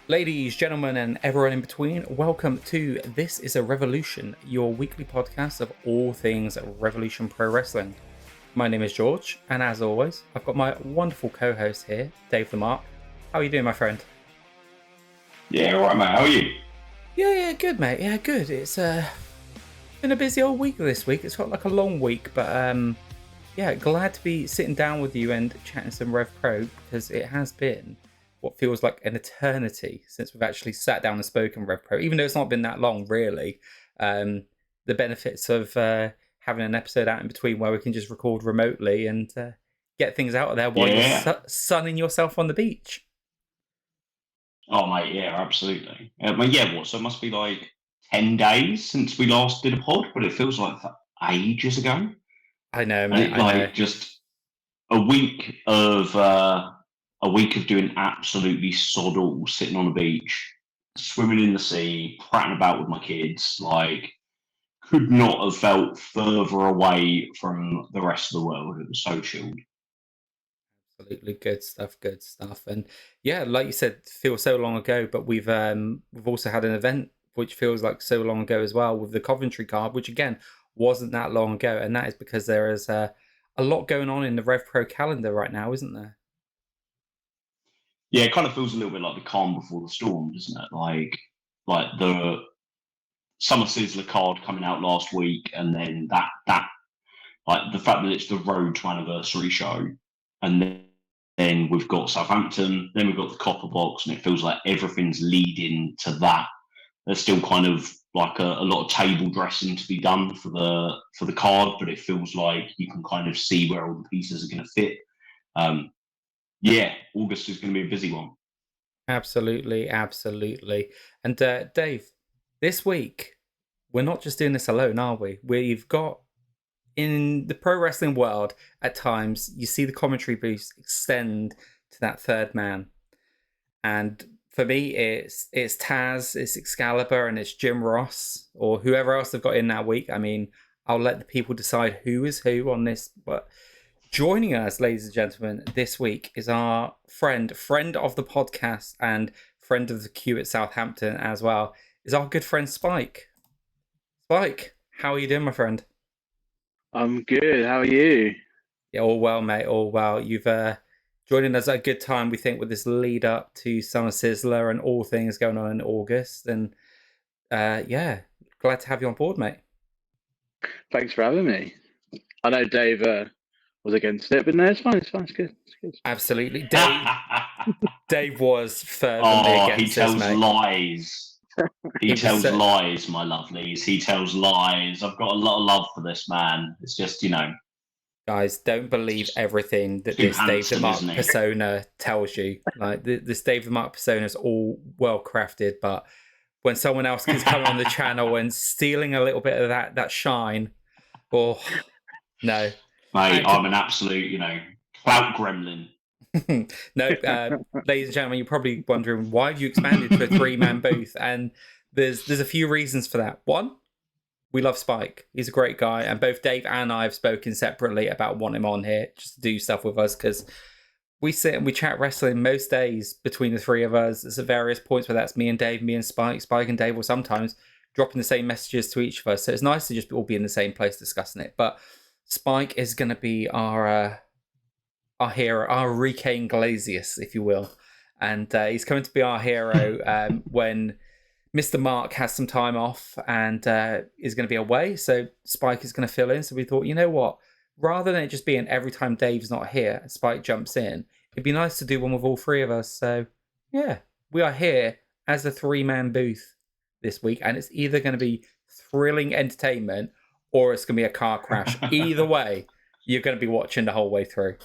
Ladies, gentlemen, and everyone in between, welcome to This is a Revolution, your weekly podcast of all things Revolution Pro Wrestling. My name is George, and as always, I've got my wonderful co-host here, Dave the Mark. How are you doing, my friend? Yeah, all right, mate. How are you? Yeah, good, mate. Yeah, good. It's been a busy old week this week. It's felt like a long week, but yeah, glad to be sitting down with you and chatting some Rev Pro, because it has been what feels like an eternity since we've actually sat down and spoken Rev Pro, even though it's not been that long, really. The benefits of having an episode out in between where we can just record remotely and get things out of there while you're sunning yourself on the beach. Oh, mate, yeah, absolutely. So it must be like 10 days since we last did a pod, but it feels like ages ago. I know, mate. And I know. Just a week of doing absolutely sod all, sitting on the beach, swimming in the sea, prattling about with my kids. Like, could not have felt further away from the rest of the world. It was so chilled. Absolutely good stuff. And yeah, like you said, feels so long ago, but we've also had an event which feels like so long ago as well, with the Coventry card, which again wasn't that long ago, and that is because there is a lot going on in the Rev Pro calendar right now, isn't there? Yeah, it kind of feels a little bit like the calm before the storm, doesn't it? Like the Summer Sizzler card coming out last week, and then that like the fact that it's the road to anniversary show, and then we've got Southampton, then we've got the Copper Box, and it feels like everything's leading to that. There's still kind of like a lot of table dressing to be done for the card, but it feels like you can kind of see where all the pieces are going to fit. Yeah, August is going to be a busy one. Absolutely. And Dave, this week we're not just doing this alone, are we? We've got, in the pro wrestling world, at times you see the commentary booths extend to that third man, and for me it's Taz, it's Excalibur, and it's Jim Ross, or whoever else they've got in that week. I mean, I'll let the people decide who is who on this, but joining us, ladies and gentlemen, this week is our friend of the podcast and friend of the queue at Southampton as well, is our good friend Spike. Spike, how are you doing, my friend? I'm good. How are you? Yeah, all well, mate. All well. You've joining us at a good time, we think, with this lead up to Summer Sizzler and all things going on in August. And yeah, glad to have you on board, mate. Thanks for having me. I know Dave was against it, but no, it's fine. It's good. Absolutely, Dave was fervently against he tells this, lies. He tells lies, my lovelies. He tells lies. I've got a lot of love for this man. It's just, guys, don't believe everything that this Dave the Mark persona tells you. Like, this Dave the Mark persona is all well crafted, but when someone else is coming on the channel and stealing a little bit of that shine, no. Mate, I'm an absolute, clout gremlin. No, ladies and gentlemen, you're probably wondering, why have you expanded to a 3-man booth? And there's a few reasons for that. One, we love Spike. He's a great guy, and both Dave and I have spoken separately about wanting him on here just to do stuff with us, because we sit and we chat wrestling most days between the three of us. There's at various points where that's me and Dave, me and Spike and Dave, or sometimes dropping the same messages to each of us. So it's nice to just all be in the same place discussing it. But Spike is going to be our hero, our Ricane Glazius, if you will. And he's coming to be our hero when Mr. Mark has some time off and is going to be away. So Spike is going to fill in. So we thought, you know what? Rather than it just being every time Dave's not here, Spike jumps in, it'd be nice to do one with all three of us. So yeah, we are here as a 3-man booth this week. And it's either going to be thrilling entertainment or it's going to be a car crash. Either way, you're going to be watching the whole way through.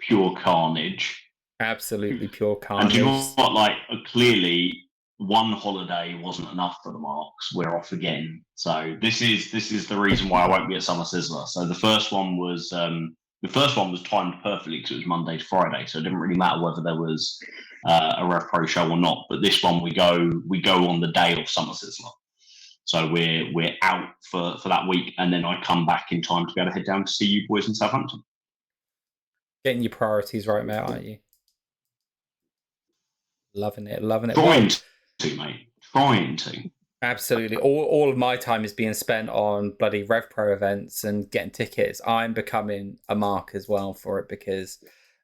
Pure carnage. Absolutely pure carnage. And do you know what? Like, clearly, one holiday wasn't enough for the Marks. We're off again. So this is the reason why I won't be at Summer Sizzler. So the first one was timed perfectly because it was Monday to Friday. So it didn't really matter whether there was a Rev Pro show or not. But this one we go on the day of Summer Sizzler. So we're out for that week, and then I come back in time to be able to head down to see you boys in Southampton. Getting your priorities right, mate, aren't you? Loving it, loving it. Trying Well, to, mate. Trying to. absolutely. All of my time is being spent on bloody RevPro events and getting tickets. I'm becoming a mark as well for it because,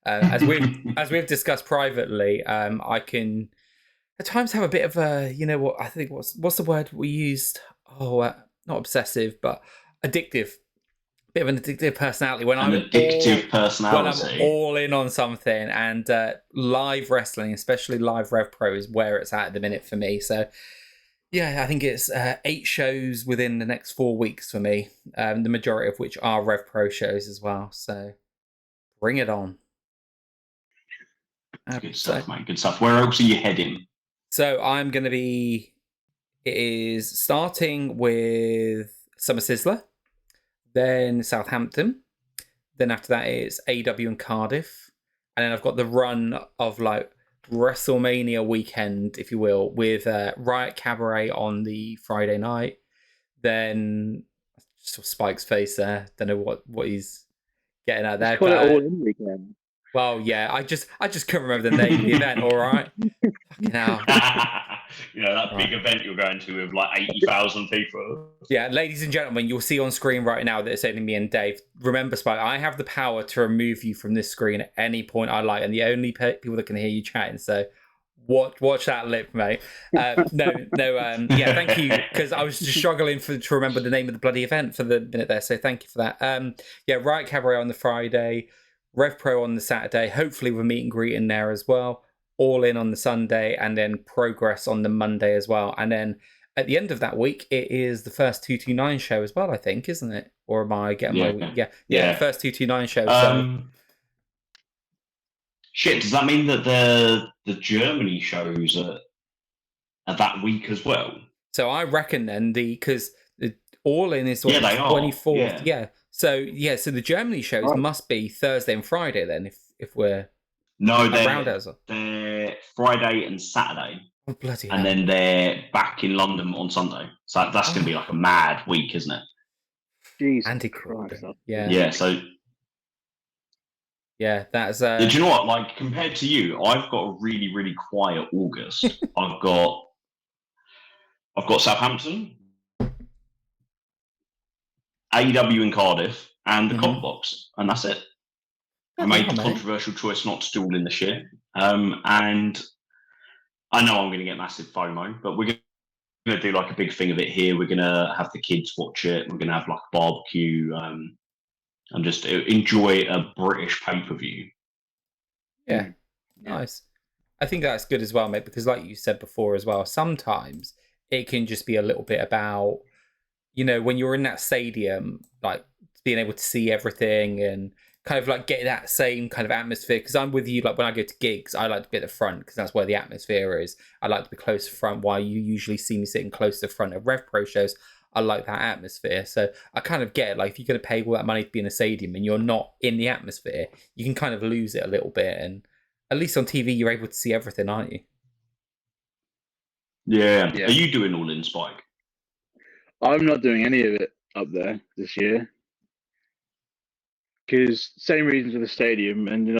as we've discussed privately, I can at times have a bit of a, you know what I think what's the word we used? Oh, not obsessive, but addictive. Bit of an addictive personality when An addictive personality. all in on something, and live wrestling, especially live Rev Pro, is where it's at the minute for me. So yeah, I think it's 8 shows within the next 4 weeks for me, the majority of which are Rev Pro shows as well. So bring it on. Good stuff, mate. Good stuff. Where else are you heading? So I'm going to be. It is starting with Summer Sizzler, then Southampton. Then after that, it's AEW and Cardiff. And then I've got the run of like WrestleMania weekend, if you will, with Riot Cabaret on the Friday night. Then just Spike's face there. Don't know what he's getting at there. Let's call it all in weekend. Well, yeah, I just couldn't remember the name of the event. All right, fucking hell. You know, that big event you're going to with like 80,000 people. Yeah, ladies and gentlemen, you'll see on screen right now that it's only me and Dave. Remember, Spike, I have the power to remove you from this screen at any point I like, and the only people that can hear you chatting. So, watch that lip, mate. Yeah, thank you, because I was just struggling to remember the name of the bloody event for the minute there. So, thank you for that. Yeah, Riot Cabaret on the Friday, Rev Pro on the Saturday. Hopefully, with a meet and greet in there as well. All in on the Sunday, and then Progress on the Monday as well. And then at the end of that week, it is the first 229 show as well, I think, isn't it? Or am I getting my week? Yeah, the first 229 show. Shit, does that mean that the Germany shows are that week as well? So I reckon then because the All In is the 24th. Yeah. So the Germany shows must be Thursday and Friday then, if we're they're Friday and Saturday. Oh, bloody and hell. then they're back in London on Sunday. So that's going to be like a mad week, isn't it? Jesus Anti-Christ. Yeah. Yeah, that's. Do you know what? Like compared to you, I've got a really, really quiet August. I've got Southampton, AEW in Cardiff, and the Copper Box, and that's it. I made the controversial choice not to do All In this year, and I know I'm going to get massive FOMO, but we're going to do like a big thing of it here. We're going to have the kids watch it. We're going to have like a barbecue and just enjoy a British pay-per-view. Yeah, nice. I think that's good as well, mate, because like you said before as well, sometimes it can just be a little bit about, you know, when you're in that stadium, like being able to see everything and kind of like get that same kind of atmosphere. Because I'm with you, like when I go to gigs, I like to be at the front because that's where the atmosphere is. I like to be close to the front. While you usually see me sitting close to the front of Rev Pro shows, I like that atmosphere. So I kind of get it. Like if you're going to pay all that money to be in a stadium and you're not in the atmosphere, you can kind of lose it a little bit. And at least on TV, you're able to see everything, aren't you? Yeah. Are you doing All In, Spike? I'm not doing any of it up there this year. Because same reasons with the stadium, and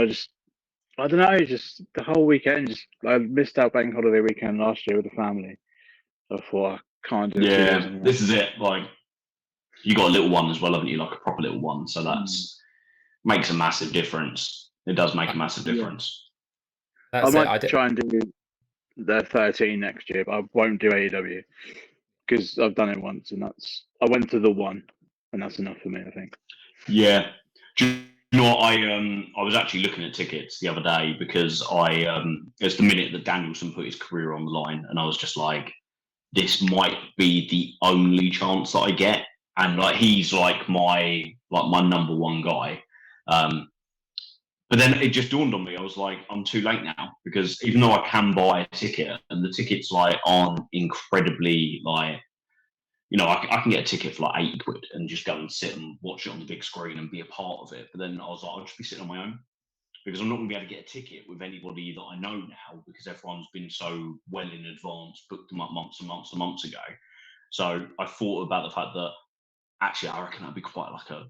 I don't know, just the whole weekend. I missed out bank holiday weekend last year with the family. So I thought I can't do it. Yeah, this is it. Like you got a little one as well, haven't you? Like a proper little one. So that's makes a massive difference. It does make a massive difference. I might try and do the 13 next year, but I won't do AEW because I've done it once, and I went to the one, and that's enough for me, I think. Yeah. Do you know what? I was actually looking at tickets the other day because it's the minute that Danielson put his career on the line, and I was just like, this might be the only chance that I get, and like he's like my number one guy. But then it just dawned on me. I was like, I'm too late now because even though I can buy a ticket, and the tickets like aren't incredibly like. You know, I can get a ticket for like £80 and just go and sit and watch it on the big screen and be a part of it. But then I was like, I'll just be sitting on my own because I'm not going to be able to get a ticket with anybody that I know now because everyone's been so well in advance, booked them up months and months and months ago. So I thought about the fact that actually I reckon that'd be quite like a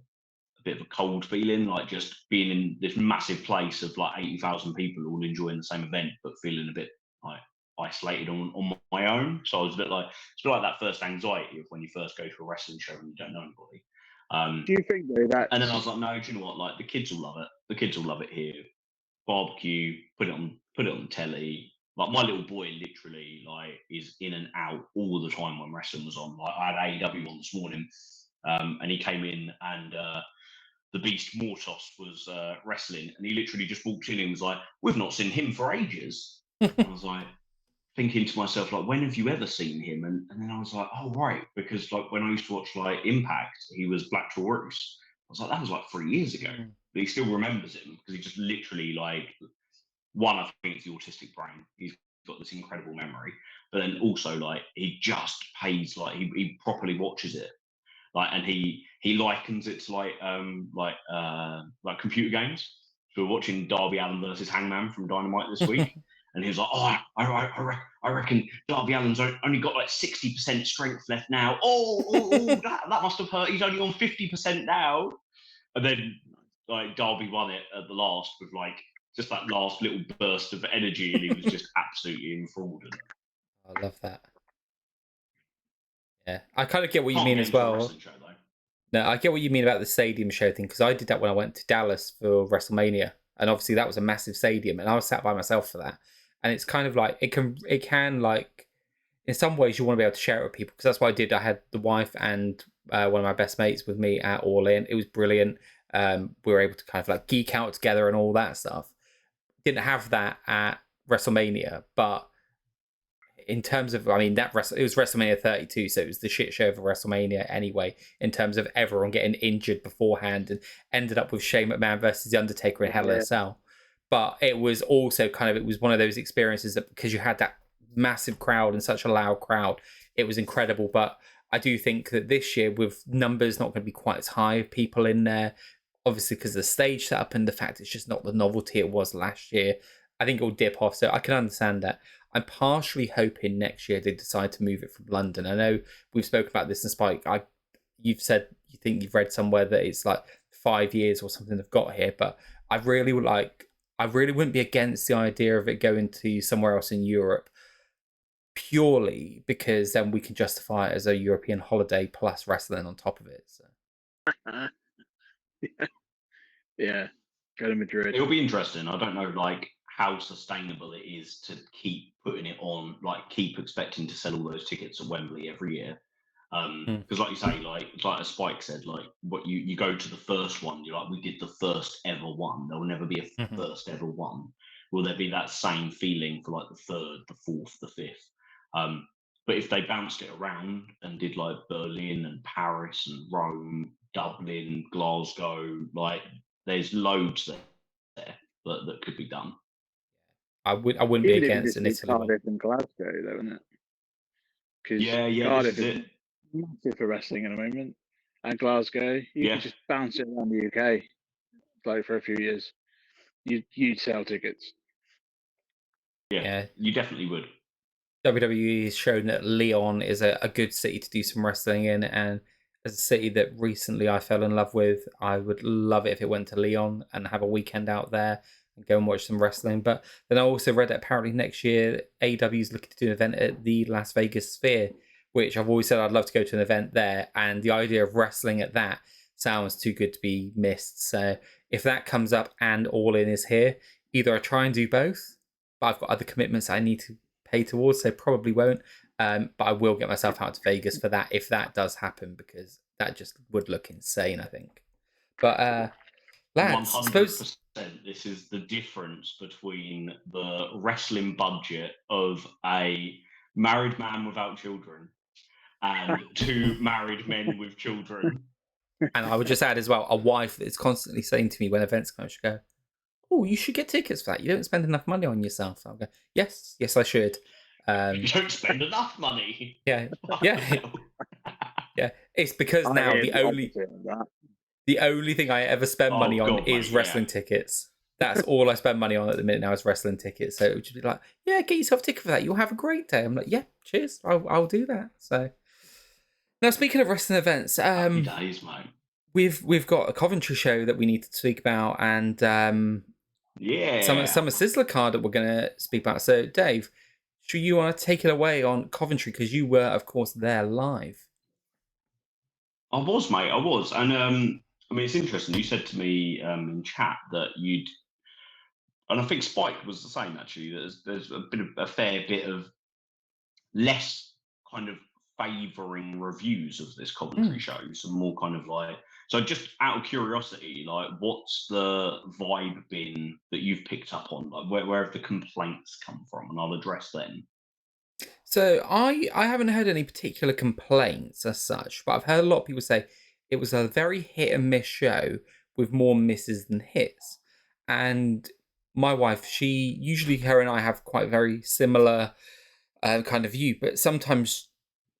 bit of a cold feeling, like just being in this massive place of like 80,000 people all enjoying the same event, but feeling a bit like isolated on my own. So I was a bit like, it's a bit like that first anxiety of when you first go to a wrestling show and you don't know anybody. Do you think though that? And then I was like, no, do you know what? Like the kids will love it. The kids will love it here. Barbecue, put it on the telly. Like my little boy literally like is in and out all the time when wrestling was on. Like I had AEW on this morning, and he came in and the Beast Mortos was wrestling, and he literally just walked in and was like, "We've not seen him for ages." I was like, thinking to myself, like, when have you ever seen him? And then I was like, oh right, because like when I used to watch like Impact, he was Black Taurus. I was like, that was like 3 years ago. But he still remembers him because he just literally like one, I think it's the autistic brain. He's got this incredible memory, but then also like he just pays like he properly watches it. Like and he likens it to like computer games. So we're watching Darby Allin versus Hangman from Dynamite this week. And he was like, oh, I reckon Darby Allin's only got like 60% strength left now. That must have hurt. He's only on 50% now. And then like Darby won it at the last with like just that last little burst of energy, and he was just absolutely enthralled in it. I love that. Yeah, I kind of get what you mean as well. No, I get what you mean about the stadium show thing, because I did that when I went to Dallas for WrestleMania, and obviously that was a massive stadium, and I was sat by myself for that. And it's kind of like it can like in some ways you want to be able to share it with people, because that's what I did. I had the wife and one of my best mates with me at All In. It was brilliant. We were able to kind of like geek out together and all that stuff. Didn't have that at WrestleMania, but in terms of, I mean, it was WrestleMania 32, so it was the shit show of WrestleMania anyway, in terms of everyone getting injured beforehand, and ended up with Shane McMahon versus The Undertaker in Hell in a Cell. But it was also kind of, it was one of those experiences that because you had that massive crowd and such a loud crowd, it was incredible. But I do think that this year, with numbers not going to be quite as high of people in there, obviously because of the stage setup and the fact it's just not the novelty it was last year, I think it will dip off. So I can understand that. I'm partially hoping next year they decide to move it from London. I know we've spoken about this in Spike. You've said you think you've read somewhere that it's like 5 years or something they've got here, but I really wouldn't be against the idea of it going to somewhere else in Europe, purely because then we can justify it as a European holiday plus wrestling on top of it. So. Yeah, go to Madrid. It'll be interesting. I don't know, like how sustainable it is to keep putting it on, like keep expecting to sell all those tickets at Wembley every year. Because like you say, like as Spike said, like what you go to the first one, you're like, we did the first ever one. There will never be a first ever one. Will there be that same feeling for like the third, the fourth, the fifth? But if they bounced it around and did like Berlin and Paris and Rome, Dublin, Glasgow, like there's loads there that could be done. I wouldn't be against an Italy Cardiff and Glasgow, though, isn't it? Because Cardiff is massive for wrestling at the moment, and Glasgow, you can just bounce it around the UK, like for a few years. You'd sell tickets. Yeah, you definitely would. WWE has shown that Lyon is a good city to do some wrestling in, and as a city that recently I fell in love with, I would love it if it went to Lyon and have a weekend out there and go and watch some wrestling. But then I also read that apparently next year AEW is looking to do an event at the Las Vegas Sphere, which I've always said I'd love to go to an event there, and the idea of wrestling at that sounds too good to be missed. So if that comes up and All In is here, either I try and do both, but I've got other commitments I need to pay towards, so probably won't. But I will get myself out to Vegas for that if that does happen, because that just would look insane, I think. But lads, 100%, suppose this is the difference between the wrestling budget of a married man without children and two married men with children. And I would just add as well, a wife that's constantly saying to me when events come, she go, "Oh, you should get tickets for that. You don't spend enough money on yourself." I'll go, yes, I should. You don't spend enough money. Yeah. It's because now the only thing I ever spend money on is wrestling tickets. That's all I spend money on at the minute now is wrestling tickets. So it would just be like, yeah, get yourself a ticket for that. You'll have a great day. I'm like, yeah, cheers. I'll do that. So now, speaking of wrestling events, happy days, mate. We've got a Coventry show that we need to speak about, and Summer Sizzler card that we're going to speak about. So, Dave, should you want to take it away on Coventry, because you were, of course, there live? I was, mate. I was, and I mean, it's interesting. You said to me in chat that you'd, and I think Spike was the same actually. There's a fair bit of less kind of favouring reviews of this Coventry show, some more kind of like. So, just out of curiosity, like, what's the vibe been that you've picked up on? Like, where have the complaints come from? And I'll address them. So I haven't heard any particular complaints as such, but I've heard a lot of people say it was a very hit and miss show with more misses than hits. And my wife, she usually her and I have quite very similar kind of view, but sometimes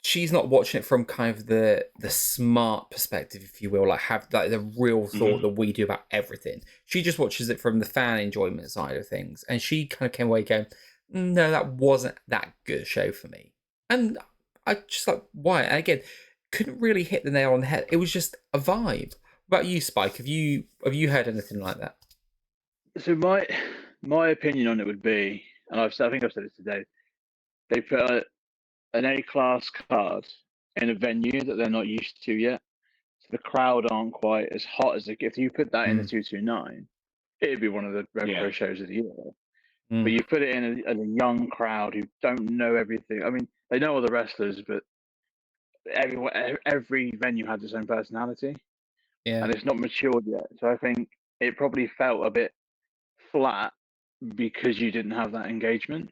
she's not watching it from kind of the smart perspective, if you will, like have like the real thought that we do about everything. She just watches it from the fan enjoyment side of things, and she kind of came away going, no, that wasn't that good a show for me. And I just like, why? And again, couldn't really hit the nail on the head. It was just a vibe. What about you, Spike? Have you heard anything like that? So my opinion on it would be, and I think I've said it today, they put an A-class card in a venue that they're not used to yet. So the crowd aren't quite as hot as if you put that in the 229, it'd be one of the Rev shows of the year. But you put it in a young crowd who don't know everything. I mean, they know all the wrestlers, but every venue has its own personality, and it's not matured yet. So I think it probably felt a bit flat because you didn't have that engagement.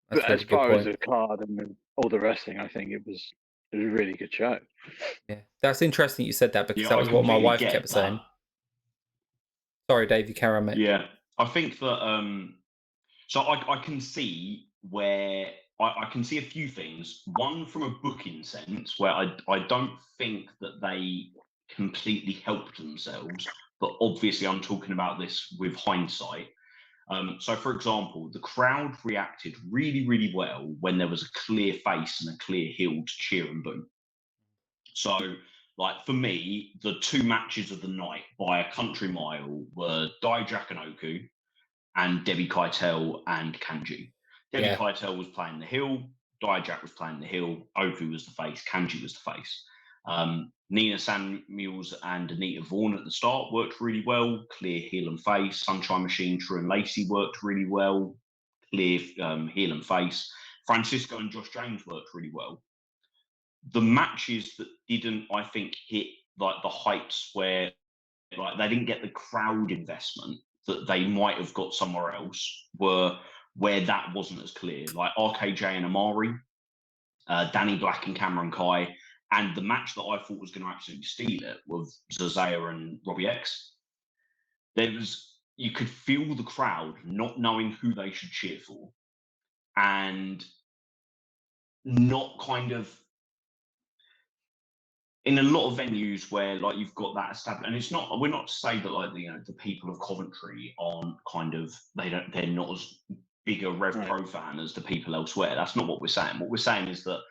But as far as the card and all the wrestling, I think it was a really good show. Yeah, that's interesting you said that, because that was what my wife kept saying. Sorry, Dave, you carry on, mate. Yeah, I think that so I can see where I can see a few things. One, from a booking sense, where I don't think that they completely helped themselves, but obviously I'm talking about this with hindsight. So, for example, the crowd reacted really, really well when there was a clear face and a clear heel to cheer and boo. So, like, for me, the two matches of the night by a country mile were Dijak and Oku, and Debbie Keitel and Kanji. Debbie Keitel was playing the heel, Dijak was playing the heel, Oku was the face, Kanji was the face. Nina Samuels and Anita Vaughan at the start worked really well, clear heel and face. Sunshine Machine, True and Lacey worked really well, clear heel and face. Francisco and Josh James worked really well. The matches that didn't, I think, hit like the heights where like they didn't get the crowd investment that they might have got somewhere else were where that wasn't as clear, like RKJ and Amari, Danny Black and Cameron Kai, and the match that I thought was going to absolutely steal it was Zazaya and Robbie X. You could feel the crowd not knowing who they should cheer for, and not kind of in a lot of venues where like you've got that established, and it's not, we're not to say that like the people of Coventry aren't kind of they're not as big a Rev Pro fan as the people elsewhere. That's not what we're saying. What we're saying is that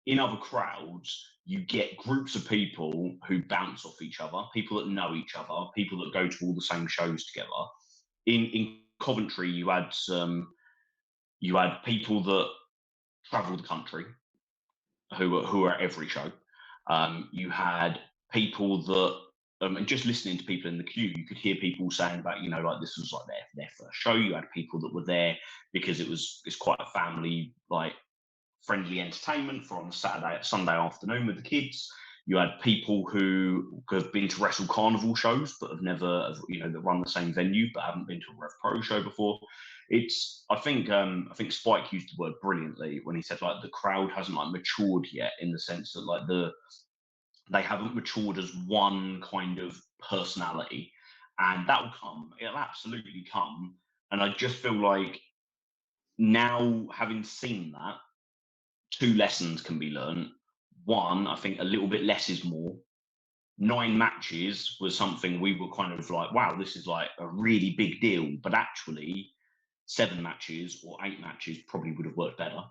in other crowds you get groups of people who bounce off each other, people that know each other, people that go to all the same shows together. In Coventry you had people that travel the country who were at every show. You had people that, and just listening to people in the queue, you could hear people saying about, like this was like their first show. You had people that were there because it's quite a family, like friendly entertainment for on a Sunday afternoon with the kids. You had people who have been to Wrestle Carnival shows but have never, that run the same venue but haven't been to a Rev Pro show before. I think Spike used the word brilliantly when he said like the crowd hasn't like matured yet, in the sense that like they haven't matured as one kind of personality, and that will come. It'll absolutely come. And I just feel like now, having seen that, two lessons can be learned. One, I think a little bit less is more. 9 matches was something we were kind of like, wow, this is like a really big deal. But actually, 7 matches or 8 matches probably would have worked better.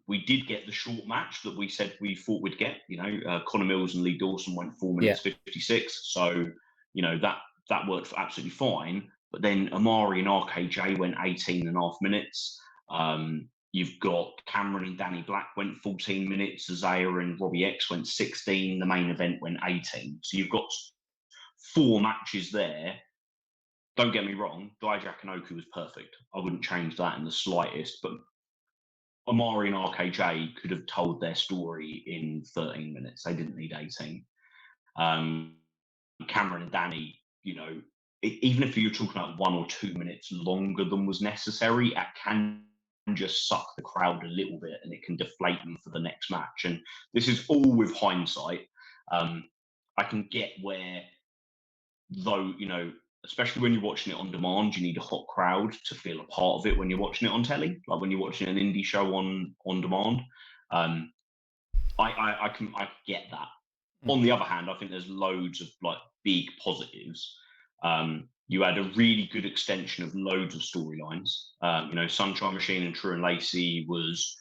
We did get the short match that we said we thought we'd get. Connor Mills and Lee Dawson went 4 minutes 56. So, that worked absolutely fine. But then Amari and RKJ went 18.5 minutes. You've got Cameron and Danny Black went 14 minutes. Zaya and Robbie X went 16. The main event went 18. So you've got 4 matches there. Don't get me wrong, Dijak and Oku was perfect. I wouldn't change that in the slightest. But Amari and RKJ could have told their story in 13 minutes. They didn't need 18. Cameron and Danny, even if you're talking about 1 or 2 minutes longer than was necessary, it can just suck the crowd a little bit and it can deflate them for the next match. And this is all with hindsight. I can get where, though, especially when you're watching it on demand, you need a hot crowd to feel a part of it when you're watching it on telly, like when you're watching an indie show on demand. I get that. On the other hand, I think there's loads of big positives. You had a really good extension of loads of storylines. Sunshine Machine and True and Lacey was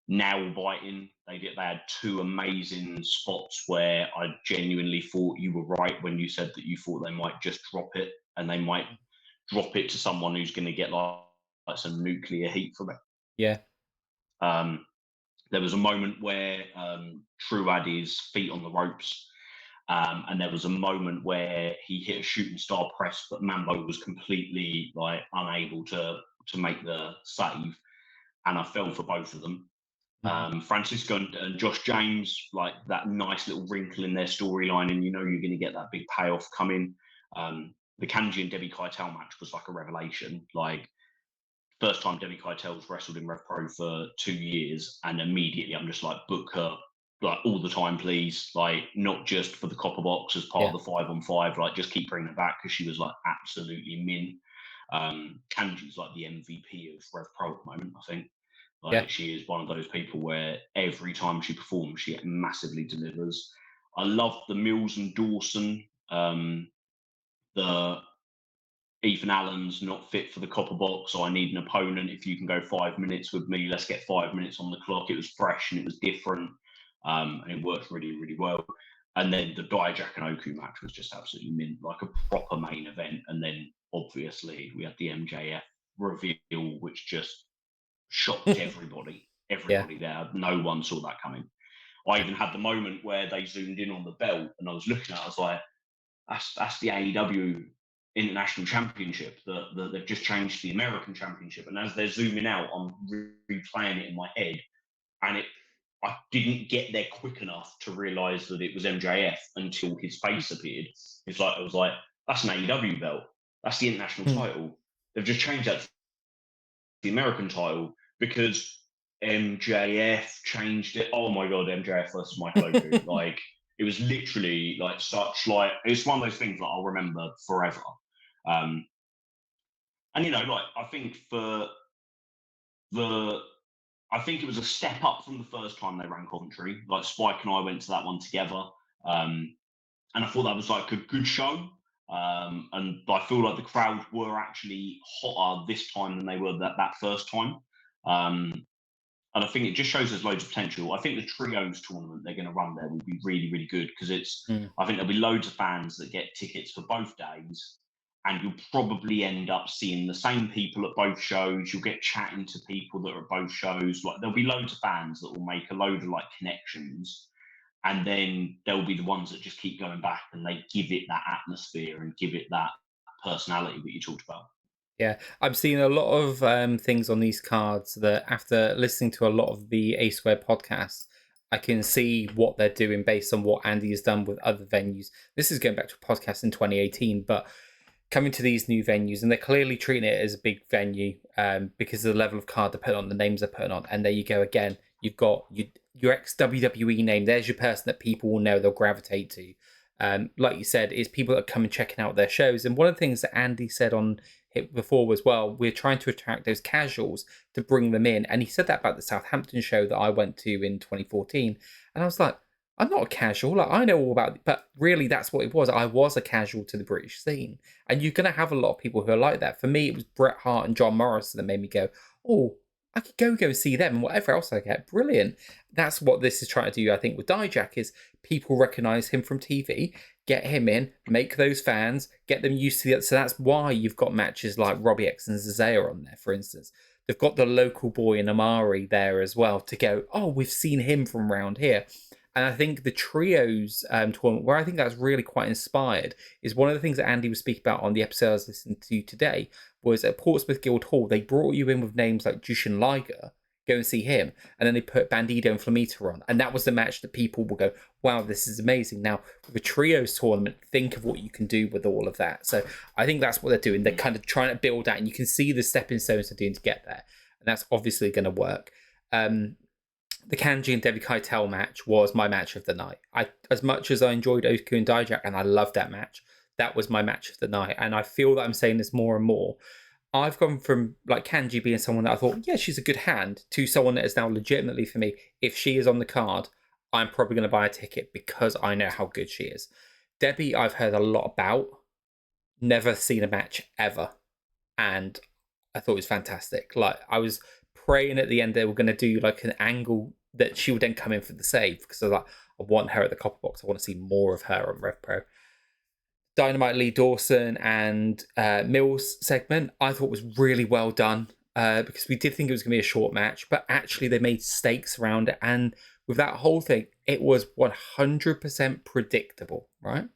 nail biting. They had 2 amazing spots where I genuinely thought you were right when you said that you thought they might just drop it, and they might drop it to someone who's going to get like some nuclear heat from it. Yeah. There was a moment where True had his feet on the ropes, and there was a moment where he hit a shooting star press, but Mambo was completely unable to make the save, and I fell for both of them. Francisco and Josh James, that nice little wrinkle in their storyline, and you're going to get that big payoff coming. The Kanji and Debbie Keitel match was like a revelation. First time Debbie Keitel's wrestled in Rev Pro for 2 years, and immediately I'm just book her all the time, please. Not just for the copper box as part of the 5-on-5. Just keep bringing her back, because she was absolutely mint. Kanji's the MVP of Rev Pro at the moment, I think. She is one of those people where every time she performs, she massively delivers. I love the Mills and Dawson. The Ethan Allen's not fit for the copper box, so I need an opponent. If you can go 5 minutes with me, let's get 5 minutes on the clock. It was fresh and it was different, and it worked really, really well. And then the Dijak and Oku match was just absolutely mint, like a proper main event. And then obviously we had the MJF reveal, which just shocked everybody. There. No one saw that coming. I even had the moment where they zoomed in on the belt, and I was looking at it, I was like, that's the AEW International Championship that they've just changed to the American Championship. And as they're zooming out, I'm replaying it in my head, and I didn't get there quick enough to realise that it was MJF until his face appeared. I was like, that's an AEW belt. That's the international title. They've just changed that to the American title because MJF changed it. Oh my God, MJF versus Michael Oku. It was literally it's one of those things that I'll remember forever. And I think I think it was a step up from the first time they ran Coventry. Spike and I went to that one together, and I thought that was a good show. And I feel like the crowd were actually hotter this time than they were that first time. And I think it just shows there's loads of potential. I think the trios tournament they're going to run there will be really, really good, because I think there'll be loads of fans that get tickets for both days, and you'll probably end up seeing the same people at both shows. You'll get chatting to people that are at both shows. There'll be loads of fans that will make a load of connections, and then there'll be the ones that just keep going back and they give it that atmosphere and give it that personality that you talked about. Yeah, I'm seeing a lot of things on these cards that, after listening to a lot of the A Square podcasts, I can see what they're doing based on what Andy has done with other venues. This is going back to a podcast in 2018, but coming to these new venues, and they're clearly treating it as a big venue because of the level of card they're putting on, the names they're putting on. And there you go again. You've got your ex-WWE name. There's your person that people will know, they'll gravitate to. Like you said, is people that come and checking out their shows. And one of the things that Andy said on it before was, well, we're trying to attract those casuals to bring them in. And he said that about the Southampton show that I went to in 2014. And I was like, I'm not a casual. I know all about it. But really, that's what it was. I was a casual to the British scene. And you're going to have a lot of people who are like that. For me, it was Bret Hart and John Morrison that made me go, oh, I could go see them and whatever else I get. Brilliant. That's what this is trying to do, I think, with Dijak, is people recognise him from TV, get him in, make those fans, get them used to it. So that's why you've got matches like Robbie X and Zazea on there, for instance. they've got the local boy in Amari there as well to go, oh, we've seen him from around here. And I think the trios tournament, where I think that's really quite inspired, is one of the things that Andy was speaking about on the episode I was listening to today, was at Portsmouth Guildhall, they brought you in with names like Jushin Liger, go and see him, and then they put Bandido and Flamita on, and that was the match that people will go, wow, this is amazing. Now, with a trios tournament, think of what you can do with all of that. So I think that's what they're doing. They're kind of trying to build out, and you can see the stepping stones they're doing to get there, and that's obviously going to work. The Kanji and Devi Keitel match was my match of the night. As much as I enjoyed Oku and Dijak, and I loved that match, that was my match of the night. And I feel that I'm saying this more and more. I've gone from like Kanji being someone that I thought, yeah, she's a good hand, to someone that is now legitimately for me, if she is on the card, I'm probably going to buy a ticket because I know how good she is. Debbie, I've heard a lot about, never seen a match ever, and I thought it was fantastic. Like, I was praying at the end they were going to do like an angle that she would then come in for the save, because I was like, I want her at the copper box. I want to see more of her on Rev Pro. Dynamite Lee Dawson and Mills segment, I thought was really well done, because we did think it was going to be a short match, but actually they made stakes around it. And with that whole thing, it was 100% predictable, right?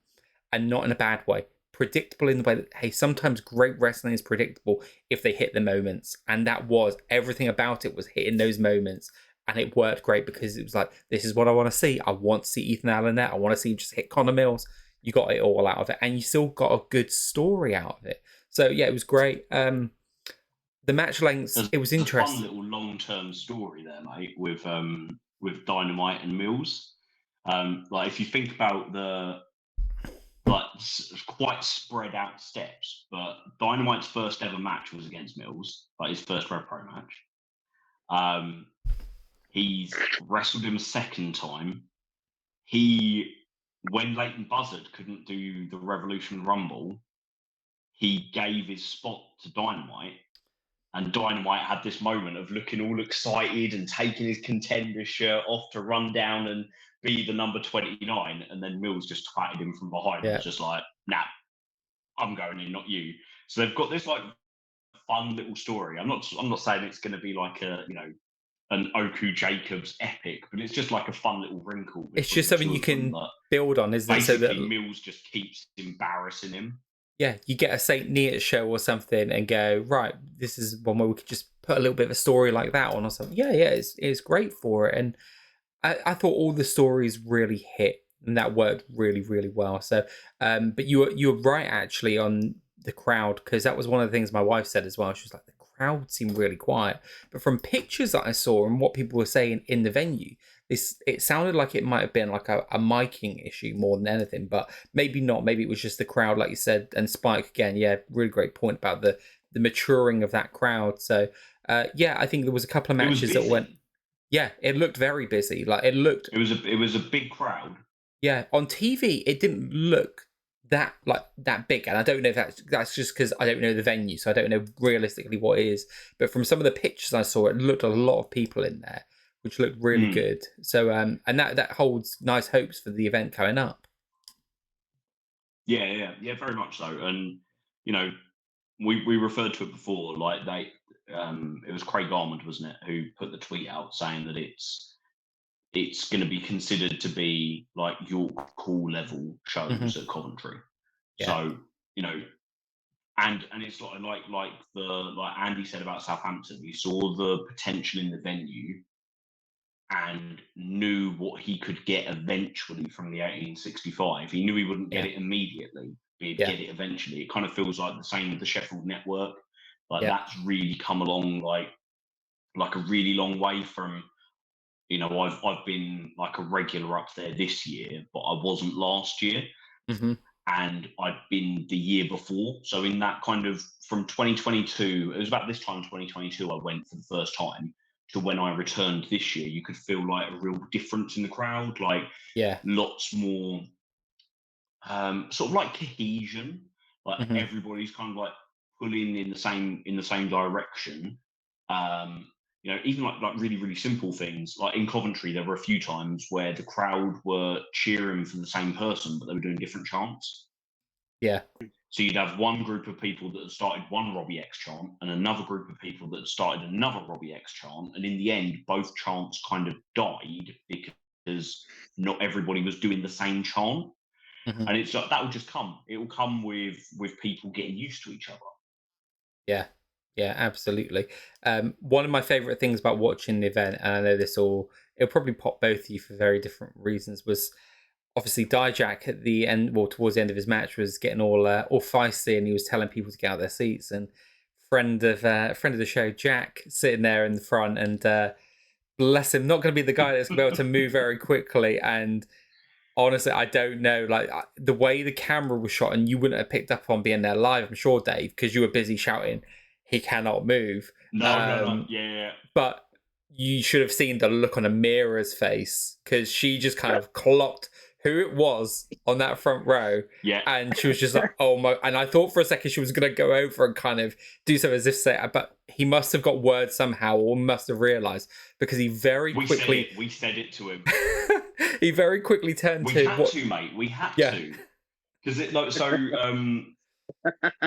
And not in a bad way. Predictable in the way that, hey, sometimes great wrestling is predictable if they hit the moments. And that was, everything about it was hitting those moments. And it worked great because it was like, this is what I want to see. I want to see Ethan Allen there. I want to see him just hit Connor Mills. You got it all out of it. And you still got a good story out of it. So, yeah, it was great. The match lengths, it was interesting. A fun little long-term story there, mate, with Dynamite and Mills. Like, if you think about the quite spread out steps, but Dynamite's first ever match was against Mills, like his first Rev Pro match. He's wrestled him a second time. When Leighton Buzzard couldn't do the Revolution Rumble, he gave his spot to Dynamite, and Dynamite had this moment of looking all excited and taking his contender shirt off to run down and be the number 29, and then Mills just twatted him from behind. Yeah. It was just like, nah, I'm going in, not you. So they've got this like fun little story. I'm not saying it's going to be like a, you know, an Oku Jacobs epic, but it's just like a fun little wrinkle. It's just something you can build on, isn't it? Basically, so that Mills just keeps embarrassing him. Yeah, you get a St. Neots show or something and go, right, this is one where we could just put a little bit of a story like that on or something. Yeah, it's great for it. And I thought all the stories really hit, and that worked really, really well. So, but you're right actually on the crowd, because that was one of the things my wife said as well. She was like, the crowd seemed really quiet, but from pictures that I saw and what people were saying in the venue, it sounded like it might have been like a miking issue more than anything, but maybe not. Maybe it was just the crowd, like you said. And Spike again, yeah, really great point about the maturing of that crowd. So, yeah, I think there was a couple of matches that went. Yeah, it looked very busy. Like it was a big crowd. Yeah, on TV it didn't look that big, and I don't know if that's just because I don't know the venue, so I don't know realistically what it is. But from some of the pictures I saw, it looked a lot of people in there, which looked really good. So and that holds nice hopes for the event coming up. Yeah, very much so. And you know, we referred to it before, like it was Craig Armand, wasn't it, who put the tweet out saying that it's going to be considered to be like York Call level shows at Coventry. Yeah. So, you know, and it's like Andy said about Southampton, he saw the potential in the venue and knew what he could get eventually from the 1865. He knew he wouldn't get it immediately, but he'd get it eventually. It kind of feels like the same with the Sheffield Network. Like that's really come along like a really long way from, you know, I've been like a regular up there this year, but I wasn't last year. And I'd been the year before. So in that kind of from 2022, it was about this time 2022 I went for the first time, to when I returned this year, you could feel like a real difference in the crowd, like lots more sort of like cohesion, like everybody's kind of like pulling in the same direction. You know, even like really, really simple things. Like in Coventry, there were a few times where the crowd were cheering for the same person, but they were doing different chants. Yeah. So you'd have one group of people that had started one Robbie X chant and another group of people that had started another Robbie X chant. And in the end, both chants kind of died because not everybody was doing the same chant. Mm-hmm. And it's like, that will just come. It will come with people getting used to each other. Yeah. Yeah, absolutely. One of my favorite things about watching the event, and I know it'll probably pop both of you for very different reasons, was obviously Dijak at the end, well, towards the end of his match, was getting all feisty, and he was telling people to get out of their seats. And friend of the show, Jack, sitting there in the front, and bless him, not going to be the guy that's going to be able to move very quickly. And honestly, I don't know, like the way the camera was shot, and you wouldn't have picked up on being there live, I'm sure, Dave, because you were busy shouting, "He cannot move." No, yeah. But you should have seen the look on Amira's face, because she just kind of clocked who it was on that front row. Yeah. And she was just like, oh my. And I thought for a second she was going to go over and kind of do something as if say, but he must have got word somehow, or must have realised, because he very quickly. We said it to him. He very quickly turned we to. Had to, mate. We had to. Because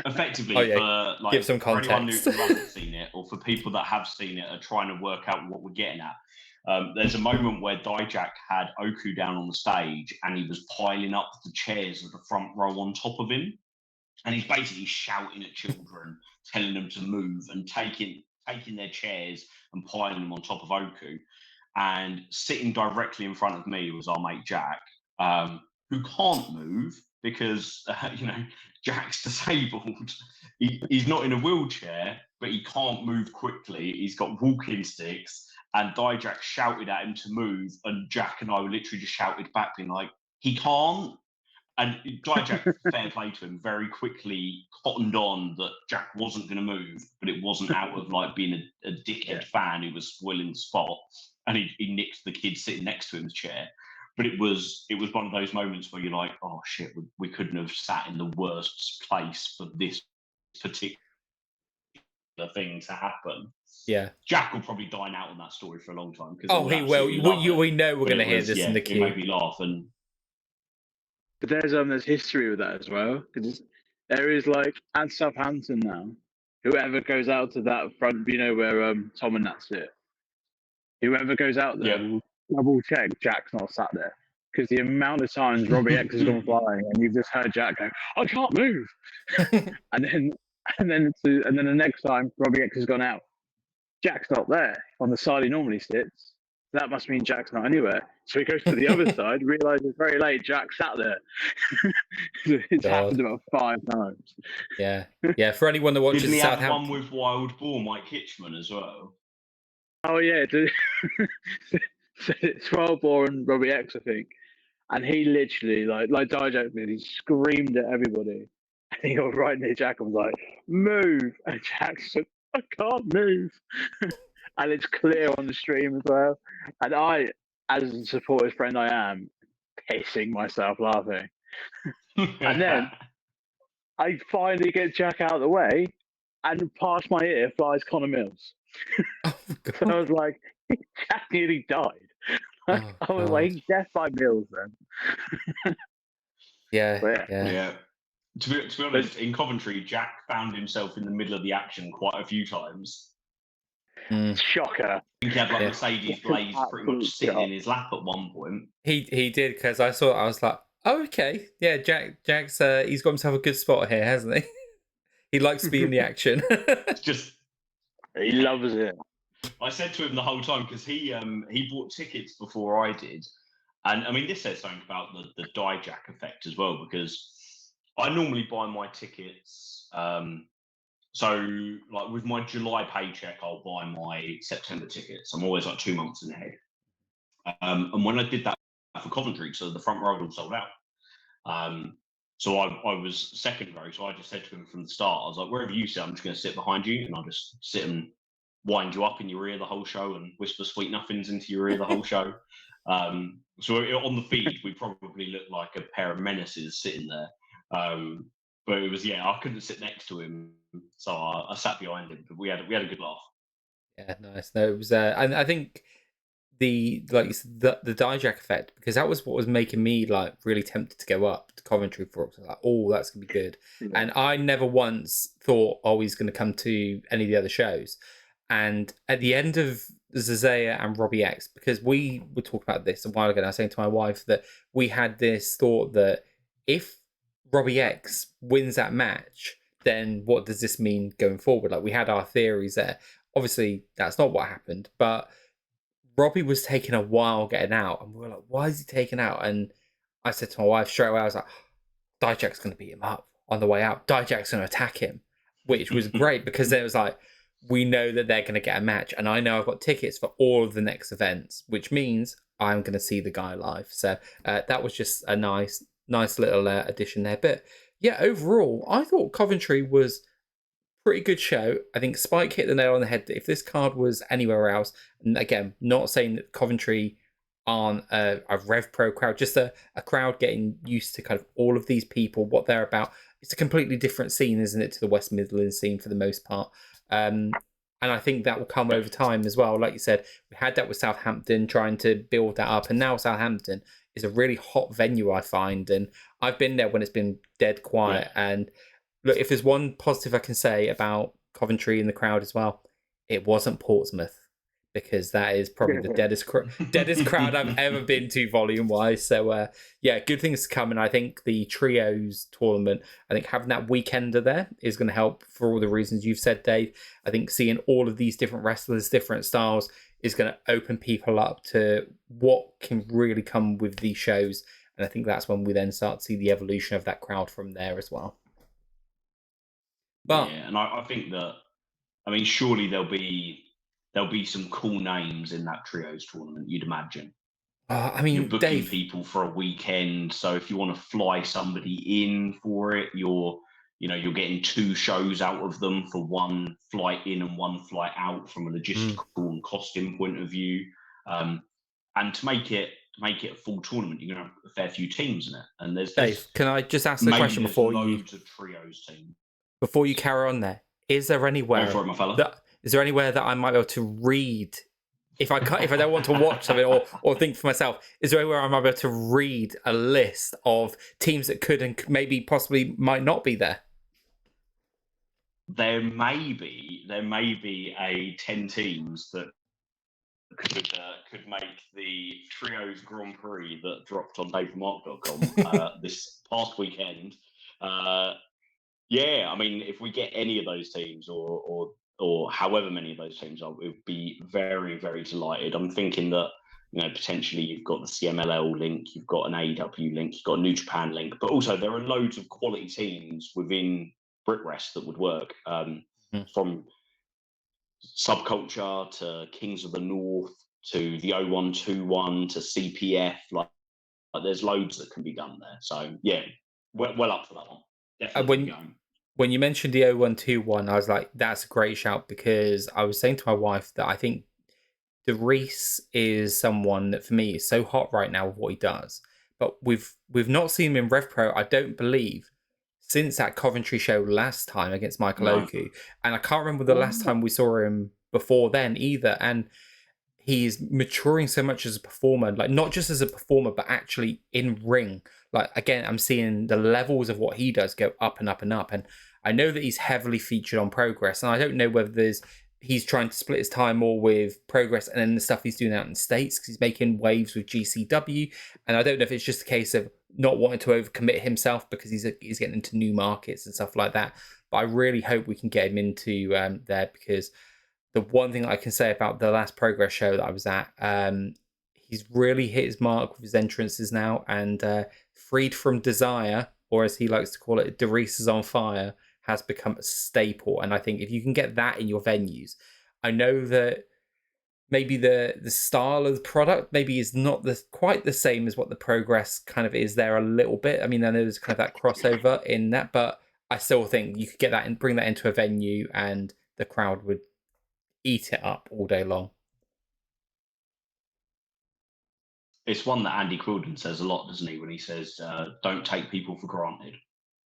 effectively, for like, give some for anyone context. who hasn't seen it, or for people that have seen it are trying to work out what we're getting at, there's a moment where Dijak had Oku down on the stage and he was piling up the chairs of the front row on top of him, and he's basically shouting at children, telling them to move, and taking their chairs and piling them on top of Oku. And sitting directly in front of me was our mate Jack, who can't move because Jack's disabled. He's not in a wheelchair, but he can't move quickly. He's got walking sticks, and Dijak shouted at him to move, and Jack and I were literally just shouted back, being like, "He can't." And Dijak, fair play to him, very quickly cottoned on that Jack wasn't going to move, but it wasn't out of like being a dickhead fan who was spoiling the spot, and he nicked the kid sitting next to him's chair. But it was one of those moments where you're like, oh shit, we couldn't have sat in the worst place for this particular thing to happen. Yeah, Jack will probably dine out on that story for a long time. Oh, he will. We know we're going to hear this in the queue. It made me laugh. But there's history with that as well, because there is like at Southampton now, whoever goes out to that front, where Tom and Nat sit, whoever goes out there will double check Jack's not sat there, because the amount of times Robbie X has gone flying and you've just heard Jack go, "I can't move," and then the next time Robbie X has gone out, Jack's not there on the side he normally sits. That must mean Jack's not anywhere. So he goes to the other side, realizes very late Jack sat there. It's happened about 5 times. Yeah. For anyone that watches Didn't he Southampton, have one with Wild Boar Mike Hitchman as well? Oh yeah, it's Wild Boar and Robbie X, I think. And he literally, like Dijak did, he screamed at everybody. And he got right near Jack and was like, "Move!" And Jack said, "I can't move." And it's clear on the stream as well. And I, as a supportive friend I am, pissing myself laughing. And then I finally get Jack out of the way, and past my ear flies Connor Mills. Oh, so I was like, Jack nearly died. I was like, he's death by Mills then. Yeah. To be honest, in Coventry, Jack found himself in the middle of the action quite a few times. Shocker. I think he had like Mercedes Blaze pretty much sitting in his lap at one point. He did, because I was like, oh, okay, yeah, Jack's he's got himself a good spot here, hasn't he? He likes to be in the action. He loves it. I said to him the whole time, because he bought tickets before I did, and I mean this says something about the Dijak effect as well, because I normally buy my tickets. So, like with my July paycheck, I'll buy my September tickets. I'm always like 2 months ahead. And when I did that for Coventry, so the front row all sold out. So I was second row. So I just said to him from the start, I was like, wherever you sit, I'm just going to sit behind you, and I'll just sit and wind you up in your ear the whole show and whisper sweet nothings into your ear the whole show. So on the feed, we probably looked like a pair of menaces sitting there. But it was, I couldn't sit next to him, so I sat behind him. But we had a good laugh. Yeah, nice. No, it was, and I think the like you said, the Dijak effect, because that was what was making me like really tempted to go up to Coventry for it. Like, oh, that's gonna be good. Yeah. And I never once thought, oh, he's gonna come to any of the other shows. And at the end of Zazea and Robbie X, because we were talking about this a while ago, and I was saying to my wife that we had this thought that if Robbie X wins that match, then what does this mean going forward? Like, we had our theories there. Obviously, that's not what happened, but Robbie was taking a while getting out, and we were like, why is he taking out? And I said to my wife straight away, I was like, Dijak's going to beat him up on the way out. Dijak's going to attack him, which was great because then it was like, we know that they're going to get a match, and I know I've got tickets for all of the next events, which means I'm going to see the guy live. So that was just a nice little addition there. But yeah, overall, I thought Coventry was pretty good show. I think Spike hit the nail on the head. If this card was anywhere else, and again, not saying that Coventry aren't a Rev Pro crowd, just a crowd getting used to kind of all of these people, what they're about. It's a completely different scene, isn't it, to the West Midlands scene for the most part. And I think that will come over time as well. Like you said, we had that with Southampton, trying to build that up, and now Southampton is a really hot venue, I find, and I've been there when it's been dead quiet. Yeah. And look, if there's one positive I can say about Coventry and the crowd as well, it wasn't Portsmouth, because that is probably the deadest crowd I've ever been to volume-wise. So, yeah, good things to come. And I think the Trios tournament, I think having that weekender there is going to help for all the reasons you've said, Dave. I think seeing all of these different wrestlers, different styles, is going to open people up to what can really come with these shows. And I think that's when we then start to see the evolution of that crowd from there as well. But yeah, and I think that, I mean, surely there'll be some cool names in that Trios tournament, you'd imagine. I mean, you're booking Dave, people for a weekend, so if you want to fly somebody in for it, you're getting 2 shows out of them for 1 flight in and 1 flight out from a logistical and costing point of view. And to make it a full tournament, you're going to have a fair few teams in it. And there's Dave, can I just ask the question before loads of Trios teams. Before you carry on there, is there anywhere that I might be able to read, if I don't want to watch something or think for myself, is there anywhere I might be able to read a list of teams that could and maybe possibly might not be there? There may be a 10 teams that could make the Trios Grand Prix that dropped on papermark.com this past weekend. Yeah, I mean, if we get any of those teams or however many of those teams, I would be very, very delighted. I'm thinking that, potentially you've got the CMLL link, you've got an AEW link, you've got a New Japan link, but also there are loads of quality teams within BritWrest that would work, from Subculture to Kings of the North to the 0121 to CPF. Like there's loads that can be done there. So yeah, well up for that one. When you mentioned the 0121, I was like, that's a great shout, because I was saying to my wife that I think DeReese is someone that for me is so hot right now with what he does. But we've not seen him in Rev Pro, I don't believe, since that Coventry show last time against Michael Oku. And I can't remember the last time we saw him before then either. And he's maturing so much as a performer, like not just as a performer, but actually in ring. Like, again, I'm seeing the levels of what he does go up and up and up. And I know that he's heavily featured on Progress, and I don't know whether he's trying to split his time more with Progress and then the stuff he's doing out in the States, because he's making waves with GCW. And I don't know if it's just a case of not wanting to overcommit himself because he's getting into new markets and stuff like that. But I really hope we can get him into there, because the one thing I can say about the last Progress show that I was at, he's really hit his mark with his entrances now, and Freed from Desire, or as he likes to call it, DeReese is on Fire, has become a staple. And I think if you can get that in your venues, I know that maybe the style of the product maybe is not quite the same as what the Progress kind of is there a little bit. I mean, I know there's kind of that crossover in that, but I still think you could get that and bring that into a venue and the crowd would eat it up all day long. It's one that Andy Quilden says a lot, doesn't he, when he says, don't take people for granted.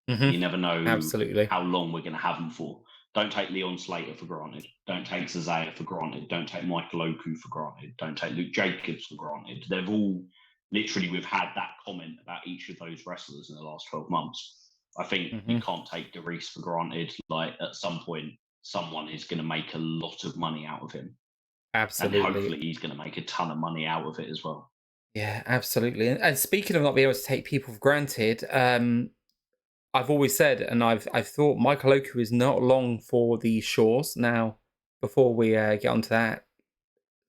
Mm-hmm. You never know Absolutely how long we're going to have them for. Don't take Leon Slater for granted. Don't take Cesaro for granted. Don't take Michael Oku for granted. Don't take Luke Jacobs for granted. They've all literally, we've had that comment about each of those wrestlers in the last 12 months. I think you can't take DeReiss for granted. Like, at some point, someone is going to make a lot of money out of him. Absolutely. And hopefully he's going to make a ton of money out of it as well. Yeah, absolutely. And speaking of not being able to take people for granted, I've always said, and I've thought Michael Oku is not long for the shores. Now, before we get onto that,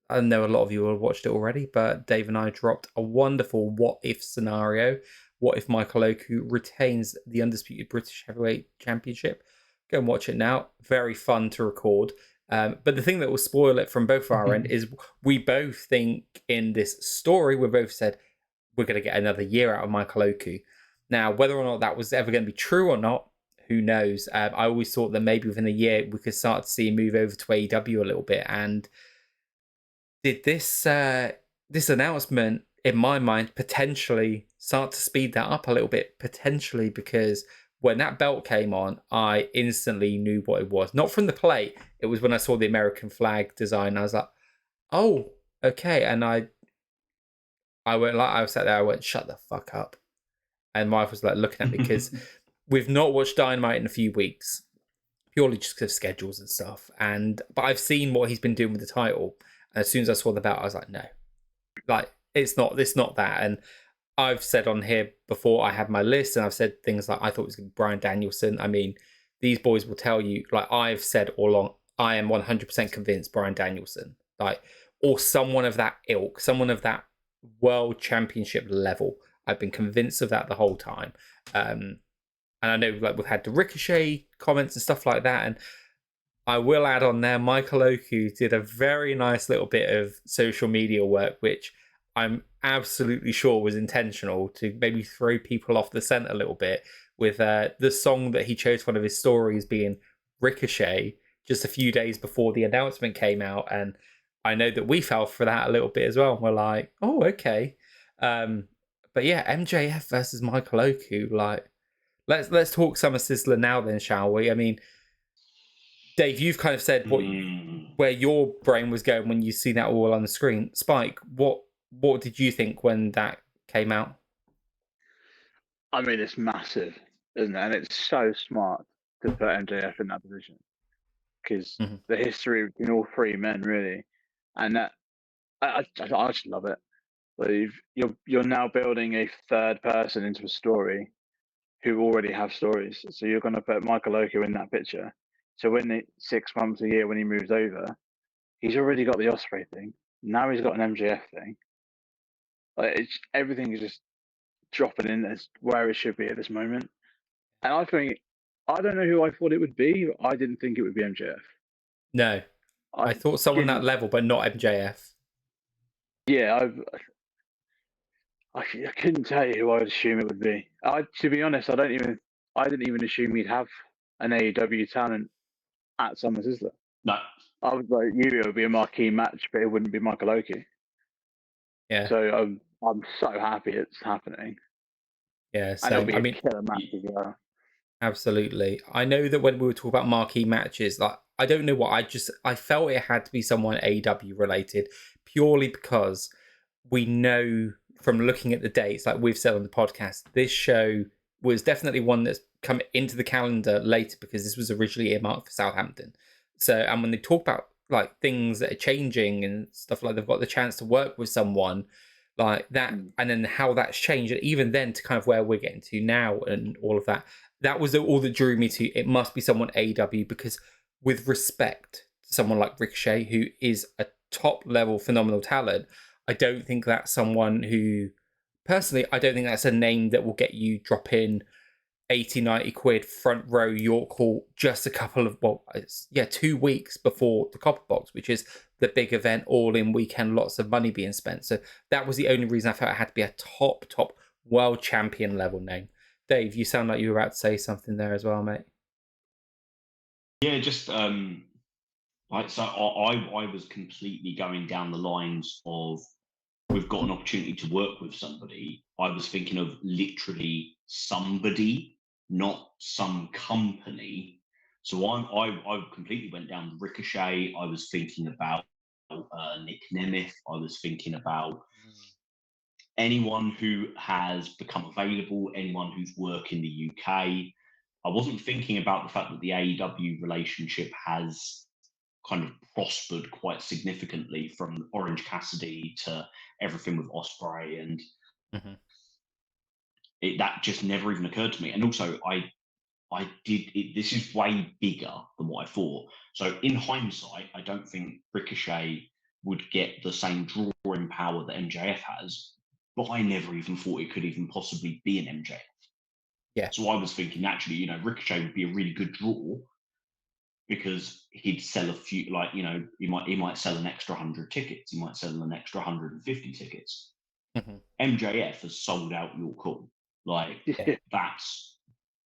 I know a lot of you will have watched it already, but Dave and I dropped a wonderful what-if scenario. What if Michael Oku retains the undisputed British Heavyweight Championship? Go and watch it now. Very fun to record. But the thing that will spoil it from both our end is we both think in this story, we both said we're going to get another year out of Michael Oku. Now, whether or not that was ever going to be true or not, who knows? I always thought that maybe within a year we could start to see him move over to AEW a little bit. And did this announcement, in my mind, potentially start to speed that up a little bit? Potentially, because when that belt came on, I instantly knew what it was. Not from the plate. It was when I saw the American flag design. I was like, oh, okay. And I sat there, I went, shut the fuck up. And my wife was like looking at me because we've not watched Dynamite in a few weeks, purely just because of schedules and stuff. But I've seen what he's been doing with the title. And as soon as I saw the belt, I was like, no, like it's not that. And I've said on here before, I had my list, and I've said things like I thought it was Bryan Danielson. I mean, these boys will tell you, like I've said all along, I am 100% convinced Bryan Danielson, like, or someone of that ilk, someone of that world championship level. I've been convinced of that the whole time. And I know like we've had the Ricochet comments and stuff like that. And I will add on there, Michael Oku did a very nice little bit of social media work, which I'm absolutely sure was intentional to maybe throw people off the scent a little bit with the song that he chose for one of his stories being Ricochet just a few days before the announcement came out. And I know that we fell for that a little bit as well. And we're like, oh, okay. But yeah, MJF versus Michael Oku. Like, let's talk Summer Sizzler now, then, shall we? I mean, Dave, you've kind of said where your brain was going when you see that all on the screen. Spike, what did you think when that came out? I mean, it's massive, isn't it? And it's so smart to put MJF in that position because the history between all three men, really, and that I just love it. Like you're now building a third person into a story who already have stories. So you're going to put Michael Oku in that picture. So when 6 months a year when he moves over, he's already got the Osprey thing. Now he's got an MJF thing. Like everything is just dropping in as where it should be at this moment. And I think I don't know who I thought it would be. But I didn't think it would be MJF. No, I thought someone that level, but not MJF. Yeah, I couldn't tell you who I would assume it would be. To be honest, I didn't even assume he'd have an AEW talent at Summer Sizzler. No, I was like, it would be a marquee match, but it wouldn't be Michael Oku. Yeah. So I'm so happy it's happening. Yeah, and it'll be a killer match as well. Absolutely. I know that when we were talking about marquee matches, like I don't know what I felt it had to be someone AEW related, purely because we know from looking at the dates, like we've said on the podcast, this show was definitely one that's come into the calendar later because this was originally earmarked for Southampton. So, and when they talk about like things that are changing and stuff, like they've got the chance to work with someone like that, and then how that's changed, and even then to kind of where we're getting to now and all of that. That was all that drew me to it must be someone AEW, because with respect to someone like Ricochet, who is a top level phenomenal talent, I don't think that's someone who, personally, I don't think that's a name that will get you drop in 80, 90 quid front row York Hall just a couple of, 2 weeks before the Copper Box, which is the big event, all in weekend, lots of money being spent. So that was the only reason I felt it had to be a top world champion level name. Dave, you sound like you were about to say something there as well, mate. Yeah, just I was completely going down the lines of we've got an opportunity to work with somebody. I was thinking of literally somebody, not some company. So I completely went down Ricochet. I was thinking about Nick Nemeth. I was thinking about anyone who has become available, anyone who's worked in the UK. I wasn't thinking about the fact that the AEW relationship has kind of prospered quite significantly from Orange Cassidy to everything with Ospreay, and that just never even occurred to me. And also, I did it. This is way bigger than what I thought. So in hindsight, I don't think Ricochet would get the same drawing power that MJF has, but I never even thought it could even possibly be an MJF. Yeah. So I was thinking, actually, Ricochet would be a really good draw because he'd sell a few, like, he might sell an extra 100 tickets. He might sell an extra 150 tickets. MJF has sold out Your Call. Like,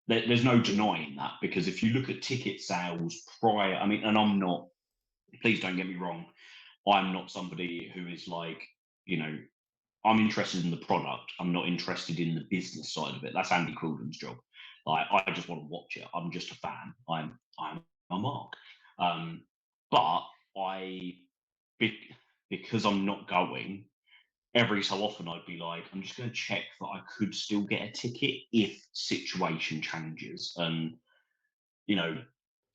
there's no denying that, because if you look at ticket sales prior, and I'm not, please don't get me wrong, I'm not somebody who is like, I'm interested in the product. I'm not interested in the business side of it. That's Andy Quildan's job. Like, I just want to watch it. I'm just a fan. I'm a mark. But because I'm not going, every so often I'd be like, I'm just going to check that I could still get a ticket if situation changes. And,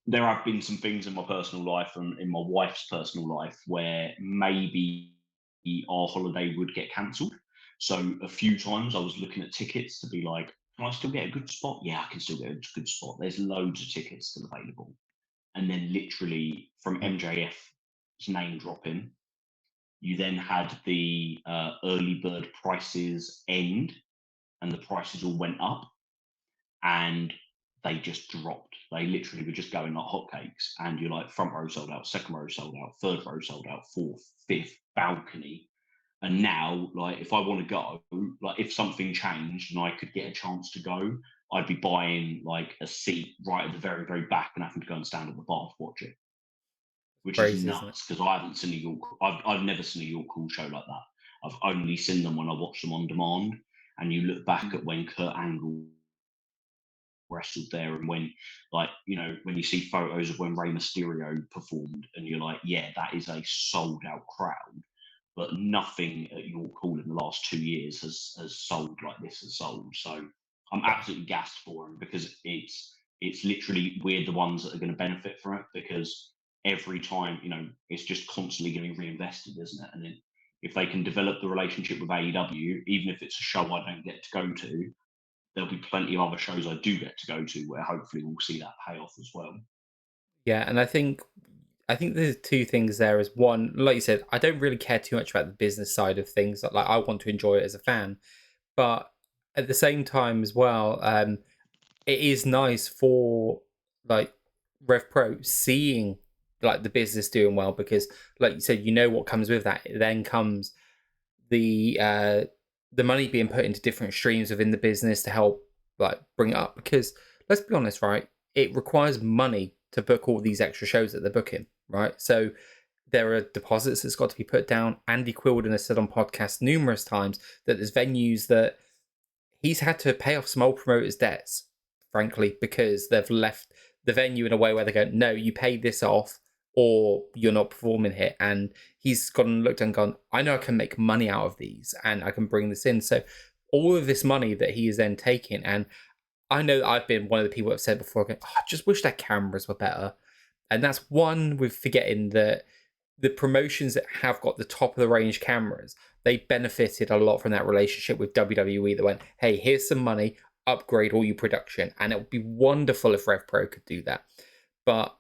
there have been some things in my personal life and in my wife's personal life where maybe our holiday would get cancelled. So a few times I was looking at tickets to be like, can I still get a good spot? Yeah, I can still get a good spot. There's loads of tickets still available. And then literally from MJF's name dropping, you then had the early bird prices end, and the prices all went up, and they just dropped. They literally were just going like hotcakes, and you're like, front row sold out, second row sold out, third row sold out, fourth, fifth, balcony. And now, like, if I want to go, like, if something changed and I could get a chance to go, I'd be buying like a seat right at the very, very back and having to go and stand at the bar to watch it, which is nuts, because I haven't seen a York. I've never seen a York Hall show like that. I've only seen them when I watch them on demand. And you look back at when Kurt Angle wrestled there, and when, like, when you see photos of when Rey Mysterio performed, and you're like, yeah, that is a sold out crowd. But nothing at York Hall in the last 2 years has sold like this has sold. So I'm absolutely gassed for them, because it's literally, we're the ones that are going to benefit from it, because every time, it's just constantly getting reinvested, isn't it? And then if they can develop the relationship with AEW, even if it's a show I don't get to go to, there'll be plenty of other shows I do get to go to where hopefully we'll see that payoff as well. Yeah, and I think there's two things there. Is one, like you said, I don't really care too much about the business side of things. Like, I want to enjoy it as a fan, but at the same time as well, it is nice for, like, Rev Pro seeing, like, the business doing well, because, like you said, what comes with that. Then comes the money being put into different streams within the business to help, like, bring it up. Because let's be honest, right? It requires money to book all these extra shows that they're booking, right? So there are deposits that's got to be put down. Andy Quildan has said on podcasts numerous times that there's venues that he's had to pay off small promoters' debts, frankly, because they've left the venue in a way where they go, no, you pay this off or you're not performing here. And he's gone and looked and gone, I know I can make money out of these and I can bring this in. So all of this money that he is then taking, and I know that I've been one of the people that have said before, I just wish their cameras were better. And that's one with forgetting that the promotions that have got the top of the range cameras, they benefited a lot from that relationship with WWE that went, hey, here's some money, upgrade all your production. And it would be wonderful if Rev Pro could do that. But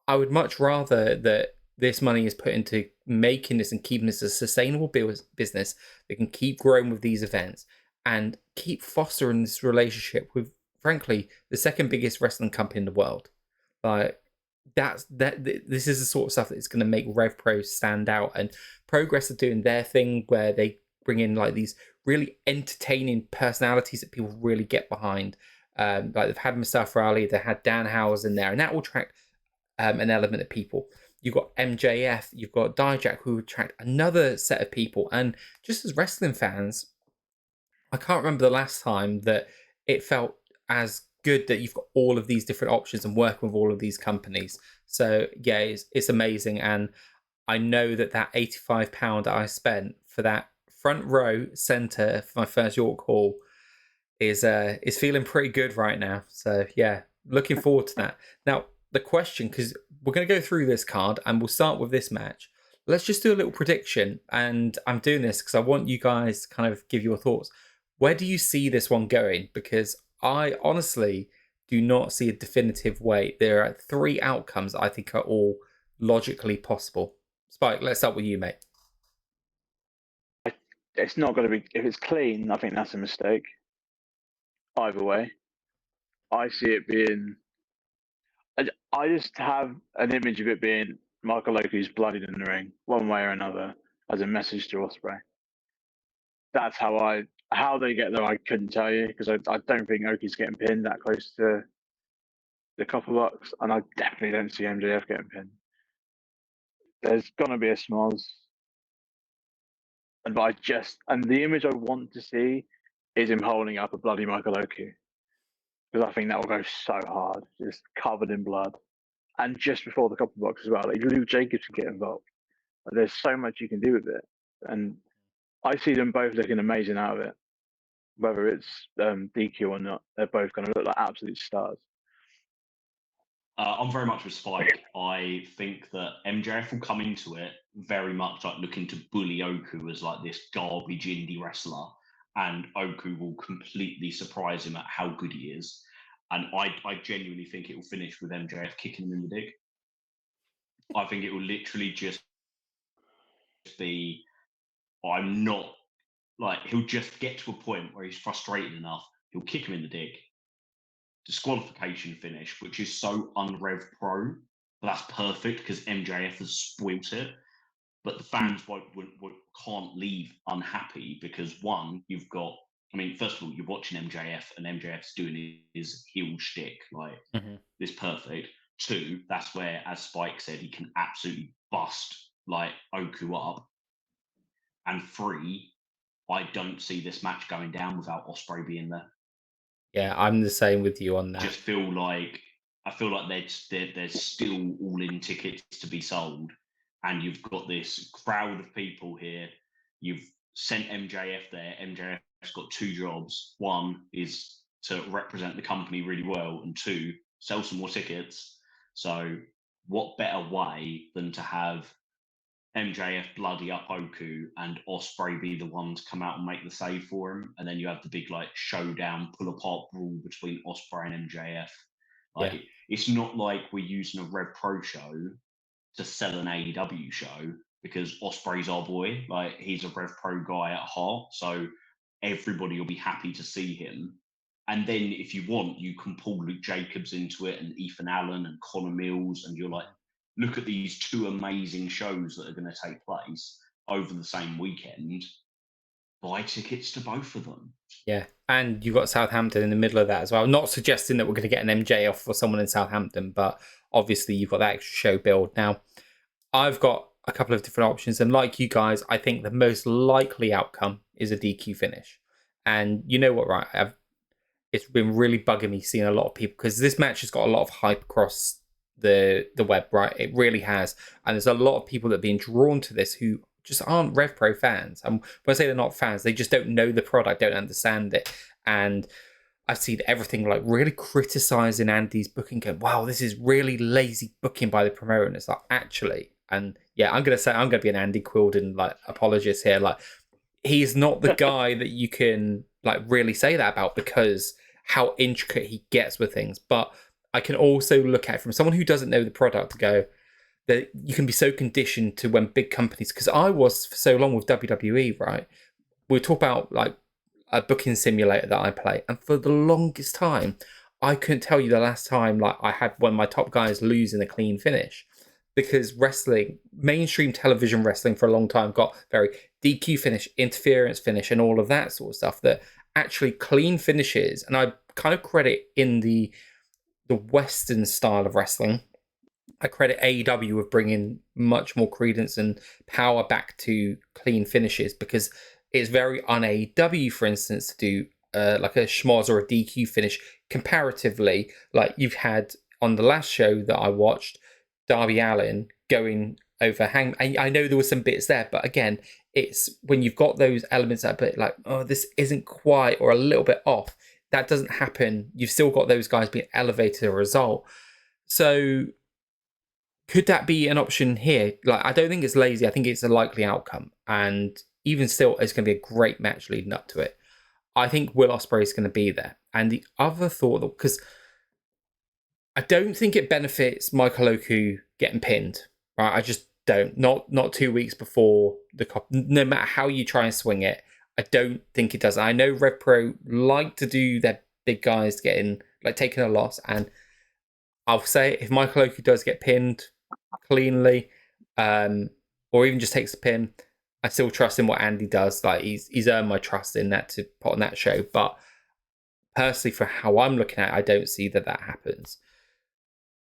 I would much rather that this money is put into making this and keeping this a sustainable business that can keep growing with these events and keep fostering this relationship with, frankly, the second biggest wrestling company in the world. Like, this is the sort of stuff that's going to make Rev Pro stand out. And Progress are doing their thing where they bring in, like, these really entertaining personalities that people really get behind. Like, they've had Mustafa Ali, they had Dan Howes in there, and that will attract an element of people. You've got MJF, you've got Dijak, who attract another set of people. And just as wrestling fans, I can't remember the last time that it felt as good that you've got all of these different options and working with all of these companies. So yeah, it's amazing. And I know that £85 I spent for that front row centre for my first York Hall is feeling pretty good right now. So yeah, looking forward to that. Now the question, because we're going to go through this card and we'll start with this match. Let's just do a little prediction, and I'm doing this because I want you guys to kind of give your thoughts. Where do you see this one going? Because I honestly do not see a definitive way. There are 3 outcomes I think are all logically possible. Spike, let's start with you, mate. It's not going to be, if it's clean, I think that's a mistake. Either way, I see it being, I just have an image of it being Michael Oku's bloodied in the ring, one way or another, as a message to Ospreay. That's how they get there, I couldn't tell you, because I don't think Oku's getting pinned that close to the copper box, and I definitely don't see MJF getting pinned. There's gonna be a smoz, and the image I want to see is him holding up a bloody Michael Oku, because I think that will go so hard, just covered in blood, and just before the copper box as well. Like Luke Jacobs can get involved. Like, there's so much you can do with it, and I see them both looking amazing out of it. Whether it's DQ or not, they're both going to look like absolute stars. I'm very much with Spike. I think that MJF will come into it very much like looking to bully Oku as like this garbage indie wrestler, and Oku will completely surprise him at how good he is. And I genuinely think it will finish with MJF kicking him in the dick. I think it will literally just be, I'm not, like, he'll just get to a point where he's frustrated enough, he'll kick him in the dick, disqualification finish, which is so un-Rev Pro, but that's perfect because MJF has spoilt it. But the fans can't leave unhappy because, one, you've got, I mean, first of all, you're watching MJF and MJF's doing his heel shtick, like, this perfect. 2, that's where, as Spike said, he can absolutely bust, like, Oku up. And 3, I don't see this match going down without Ospreay being there. Yeah, I'm the same with you on that. I feel like there's still all-in tickets to be sold, and you've got this crowd of people here. You've sent MJF there. MJF's got 2 jobs. 1 is to represent the company really well, and 2, sell some more tickets. So what better way than to have MJF bloody up Oku and Ospreay be the one to come out and make the save for him, and then you have the big like showdown, pull apart brawl between Ospreay and MJF. Like it's not like we're using a Rev Pro show to sell an AEW show, because Ospreay's our boy. Like he's a Rev Pro guy at heart, so everybody will be happy to see him. And then if you want, you can pull Luke Jacobs into it and Ethan Allen and Connor Mills, and you're like, look at these 2 amazing shows that are going to take place over the same weekend. Buy tickets to both of them. Yeah, and you've got Southampton in the middle of that as well. Not suggesting that we're going to get an MJF for someone in Southampton, but obviously you've got that extra show build. Now, I've got a couple of different options, and like you guys, I think the most likely outcome is a DQ finish. And you know what, right? It's been really bugging me seeing a lot of people, because this match has got a lot of hype across the web, right? It really has. And there's a lot of people that are being drawn to this who just aren't Rev Pro fans. And when I say they're not fans, they just don't know the product, don't understand it. And I've seen everything like really criticizing Andy's booking, going, wow, this is really lazy booking by the promoter. And it's like, actually, and yeah, I'm gonna be an Andy Quilden like apologist here. Like, he's not the guy that you can like really say that about, because how intricate he gets with things. But I can also look at it from someone who doesn't know the product to go, that you can be so conditioned to when big companies, because I was for so long with WWE, right? We talk about like a booking simulator that I play, and for the longest time, I couldn't tell you the last time like I had one of my top guys lose in a clean finish, because wrestling, mainstream television wrestling for a long time got very DQ finish, interference finish, and all of that sort of stuff, that actually clean finishes, and I kind of credit in the Western style of wrestling, I credit AEW with bringing much more credence and power back to clean finishes, because it's very un-AEW, for instance, to do like a schmoz or a DQ finish, comparatively, like you've had on the last show that I watched, Darby Allin going over Hang. I know there were some bits there, but again, it's when you've got those elements that are a bit like, oh, this isn't quite or a little bit off. That doesn't happen. You've still got those guys being elevated as a result. So could that be an option here? Like, I don't think it's lazy. I think it's a likely outcome. And even still, it's going to be a great match leading up to it. I think Will Ospreay is going to be there. And the other thought, because I don't think it benefits Michael Oku getting pinned. Right? I just don't. Not 2 weeks before the cop. No matter how you try and swing it, I don't think it does. I know Rev Pro like to do their big guys getting taking a loss, and I'll say if Michael Oku does get pinned cleanly, or even just takes the pin, I still trust in what Andy does. Like he's earned my trust in that to put on that show. But personally, for how I'm looking at it, I don't see that happens.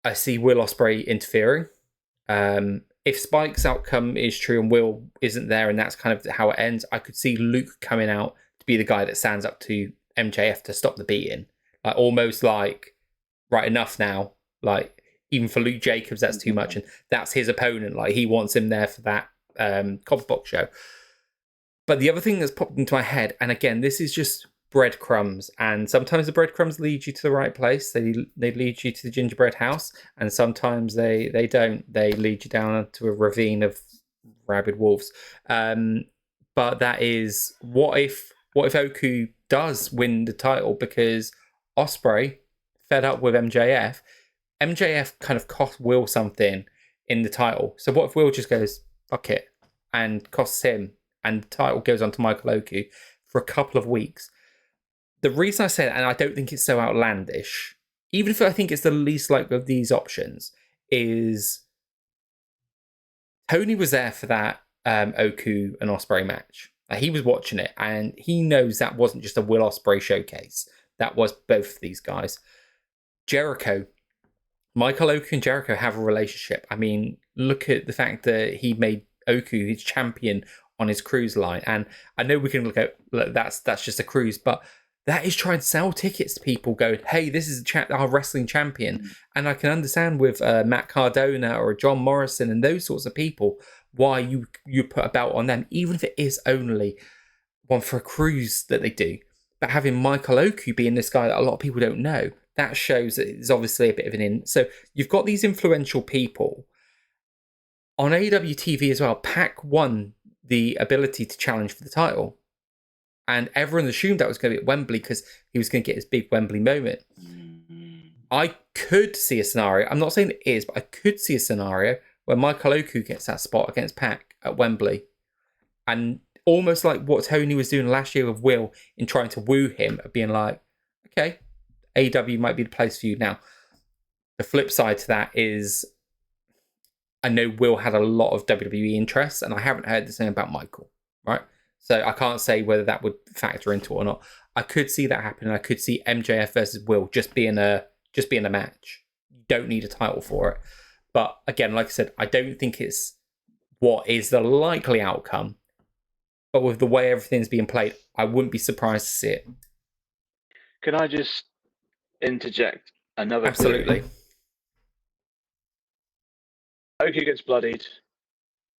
I see Will Ospreay interfering. If Spike's outcome is true and Will isn't there, and that's kind of how it ends, I could see Luke coming out to be the guy that stands up to MJF to stop the beating. Like almost like, right, enough now. Like even for Luke Jacobs, that's too much, and that's his opponent. Like he wants him there for that Copper Box show. But the other thing that's popped into my head, and again, this is just breadcrumbs, and sometimes the breadcrumbs lead you to the right place. They lead you to the gingerbread house, and sometimes they don't. They lead you down to a ravine of rabid wolves. But that is, what if Oku does win the title because Ospreay, fed up with MJF kind of cost Will something in the title. So what if Will just goes, fuck it, and costs him, and the title goes on to Michael Oku for a couple of weeks? The reason I say that, and I don't think it's so outlandish, even if I think it's the least likely of these options, is Tony was there for that Oku and Ospreay match. He was watching it, and he knows that wasn't just a Will Ospreay showcase. That was both of these guys. Jericho, Michael Oku and Jericho have a relationship. I mean, look at the fact that he made Oku his champion on his cruise line. And I know we can look at that's just a cruise, but that is trying to sell tickets to people going, hey, this is our wrestling champion. And I can understand with Matt Cardona or John Morrison and those sorts of people why you put a belt on them, even if it is only one for a cruise that they do. But having Michael Oku being this guy that a lot of people don't know, that shows that it's obviously a bit of an in. So you've got these influential people. On AEW TV as well, Pac won the ability to challenge for the title. And everyone assumed that was going to be at Wembley because he was going to get his big Wembley moment. I could see a scenario, I'm not saying it is, but I could see a scenario where Michael Oku gets that spot against Pac at Wembley. And almost like what Tony was doing last year with Will in trying to woo him, of being like, okay, AEW might be the place for you. Now, the flip side to that is, I know Will had a lot of WWE interest, and I haven't heard the same about Michael, right? So I can't say whether that would factor into it or not. I could see that happening. I could see MJF versus Will just being a match. You don't need a title for it. But again, like I said, I don't think it's what is the likely outcome. But with the way everything's being played, I wouldn't be surprised to see it. Can I just interject another Absolutely. theory? Oku gets bloodied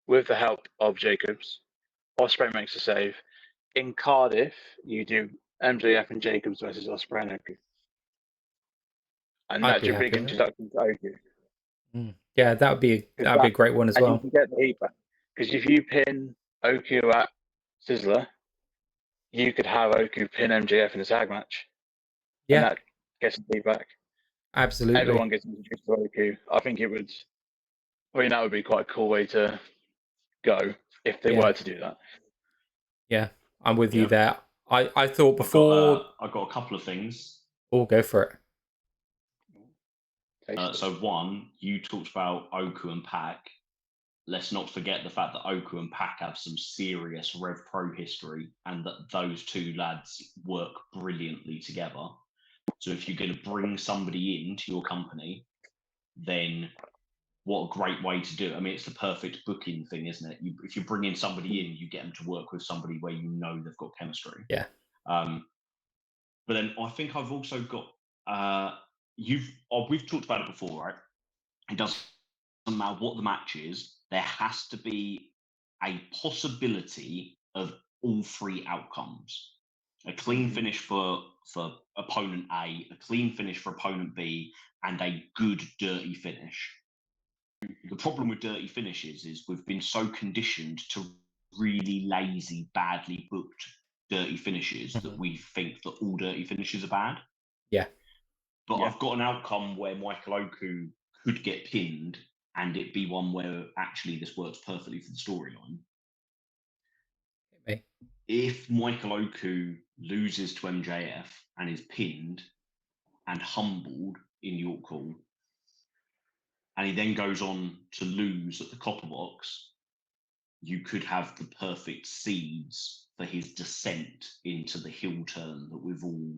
with the help of Jacobs. Ospreay makes a save. In Cardiff, you do MJF and Jacobs versus Ospreay and Oku. And that's your big introduction to Oku. Yeah, that would be a great one as well. You can get the heat back. Because if you pin Oku at Sizzler, you could have Oku pin MJF in a tag match. Yeah. And that gets the heat back. Absolutely. Everyone gets introduced to Oku. I think that would be quite a cool way to go if they were to do that. Yeah, I'm with you there. I thought before... I've got a couple of things. Oh, go for it. So one, you talked about Oku and Pac. Let's not forget the fact that Oku and Pac have some serious Rev Pro history, and that those two lads work brilliantly together. So if you're going to bring somebody into your company, then what a great way to do it. I mean, it's the perfect booking thing, isn't it? If you bring in somebody in, you get them to work with somebody where you know they've got chemistry. Yeah. But then I think I've also got we've talked about it before, right? It doesn't matter what the match is. There has to be a possibility of all three outcomes: a clean finish for opponent A, a clean finish for opponent B, and a good dirty finish. The problem with dirty finishes is we've been so conditioned to really lazy, badly booked dirty finishes that we think that all dirty finishes are bad. Yeah. But I've got an outcome where Michael Oku could get pinned and it be one where actually this works perfectly for the storyline. Okay. If Michael Oku loses to MJF and is pinned and humbled in York Hall, and he then goes on to lose at the Copper Box, you could have the perfect seeds for his descent into the heel turn that we've all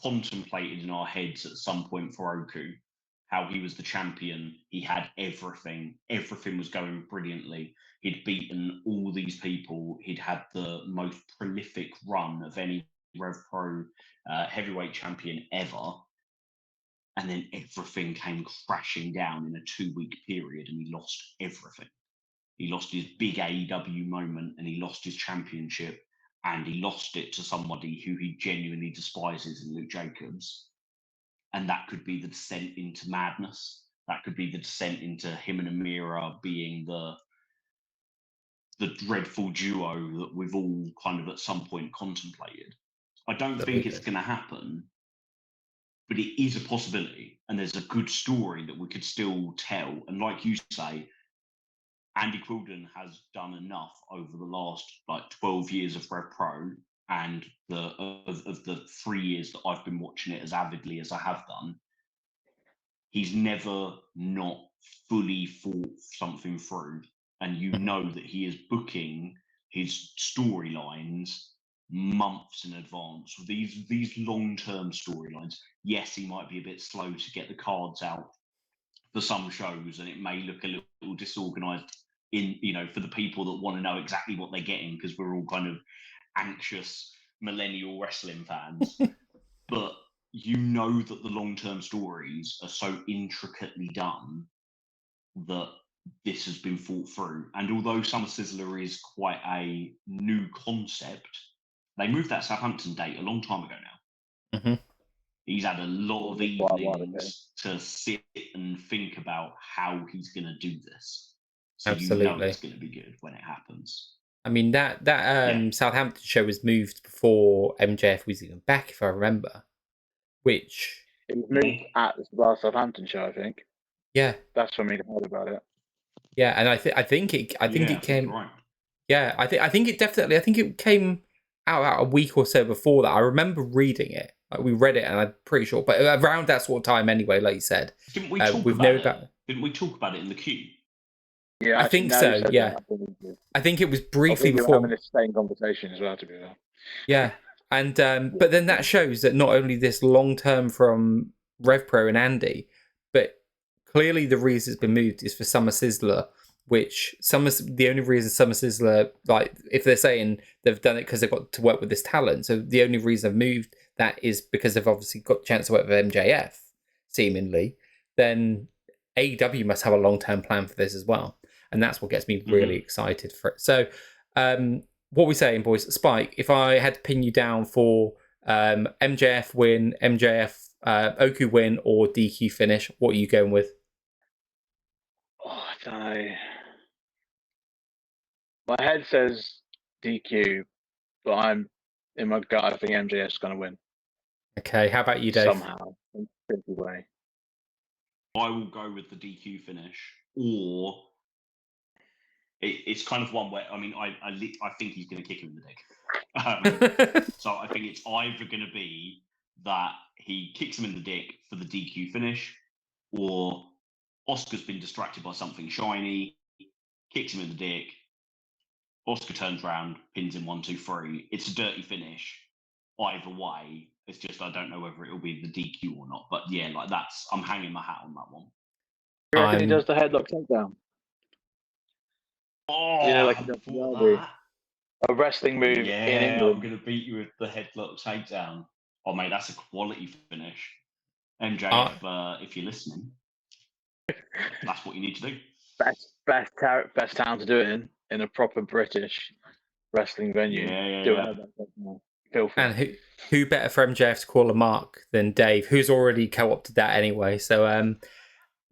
contemplated in our heads at some point for Oku. How he was the champion, he had everything was going brilliantly. He'd beaten all these people, he'd had the most prolific run of any Rev Pro heavyweight champion ever. And then everything came crashing down in a 2-week period and he lost everything. He lost his big AEW moment and he lost his championship and he lost it to somebody who he genuinely despises in Luke Jacobs. And that could be the descent into madness. That could be the descent into him and Amira being the dreadful duo that we've all kind of at some point contemplated. I don't think it's going to happen, but it is a possibility. And there's a good story that we could still tell. And like you say, Andy Quildan has done enough over the last 12 years of Rev Pro and of the 3 years that I've been watching it as avidly as I have done. He's never not fully thought something through, and you know that he is booking his storylines months in advance. These long-term storylines. Yes, he might be a bit slow to get the cards out for some shows, and it may look a little disorganized for the people that want to know exactly what they're getting, because we're all kind of anxious millennial wrestling fans. But you know that the long-term stories are so intricately done that this has been thought through. And although Summer Sizzler is quite a new concept, they moved that Southampton date a long time ago now. Mm-hmm. He's had a lot of evenings to sit and think about how he's going to do this. So Absolutely. You know it's going to be good when it happens. I mean, that Southampton show was moved before MJF was even back, if I remember. Which it was moved at the last Southampton show, I think. Yeah, that's when we heard about it. Yeah, and I think it came. Right. Yeah, I think it came out a week or so before that. I remember reading it. We read it, and I'm pretty sure, but around that sort of time anyway, like you said. Didn't we talk Didn't we talk about it in the queue? Yeah, I think so. Yeah, I think it was briefly before. Having the same conversation as well, to be fair. Yeah, and but then that shows that not only this long term from Rev Pro and Andy, but clearly the reason it's been moved is for Summer Sizzler. The only reason Summer Sizzler, if they're saying they've done it because they've got to work with this talent, so the only reason they've moved that is because they've obviously got the chance to work with MJF, seemingly, then AEW must have a long-term plan for this as well. And that's what gets me really excited for it. So, what are we saying, boys? Spike, if I had to pin you down for MJF win, MJF Oku win, or DQ finish, what are you going with? Oh, I don't know. My head says DQ, but I'm in my gut. I think MJF's going to win. Okay, how about you, Dave? Somehow, in a simple way. I will go with the DQ finish, or it's kind of one where I think he's going to kick him in the dick. So I think it's either going to be that he kicks him in the dick for the DQ finish, or Oscar's been distracted by something shiny, kicks him in the dick. Oscar turns around, pins him 1, 2, 3. It's a dirty finish. Either way, it's just I don't know whether it'll be the DQ or not. But yeah, I'm hanging my hat on that one. You reckon he does the headlock takedown? Oh, like a wrestling move in England. I'm going to beat you with the headlock takedown. Oh, mate, that's a quality finish. MJF, if you're listening, that's what you need to do. Best town to do it in a proper British wrestling venue. And who better for MJF to call a mark than Dave, who's already co-opted that anyway. So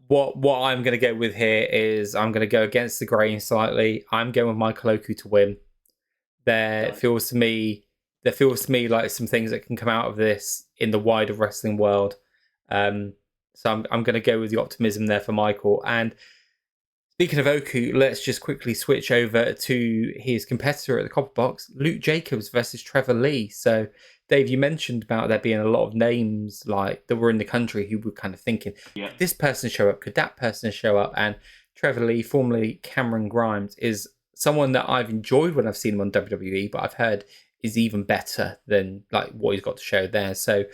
what I'm going to go with here is I'm going to go against the grain slightly. I'm going with Michael Oku to win. There feels to me like some things that can come out of this in the wider wrestling world. So I'm going to go with the optimism there for Michael. And speaking of Oku, let's just quickly switch over to his competitor at the Copper Box, Luke Jacobs versus Trevor Lee. So, Dave, you mentioned about there being a lot of names like that were in the country who were kind of thinking, could this person show up? Could that person show up? And Trevor Lee, formerly Cameron Grimes, is someone that I've enjoyed when I've seen him on WWE, but I've heard is even better than like what he's got to show there. So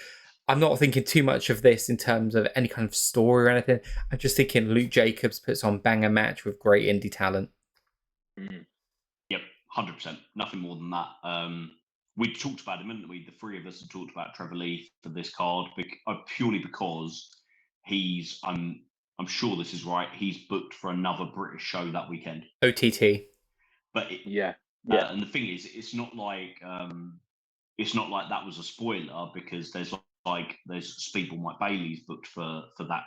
I'm not thinking too much of this in terms of any kind of story or anything. I'm just thinking Luke Jacobs puts on banger match with great indie talent. Yep, 100%. Nothing more than that. We talked about him, didn't we? The three of us have talked about Trevor Lee for this card purely because he's, I'm sure this is right, he's booked for another British show that weekend. OTT. But and the thing is, it's not like that was a spoiler, because there's Speedball Mike Bailey's booked for that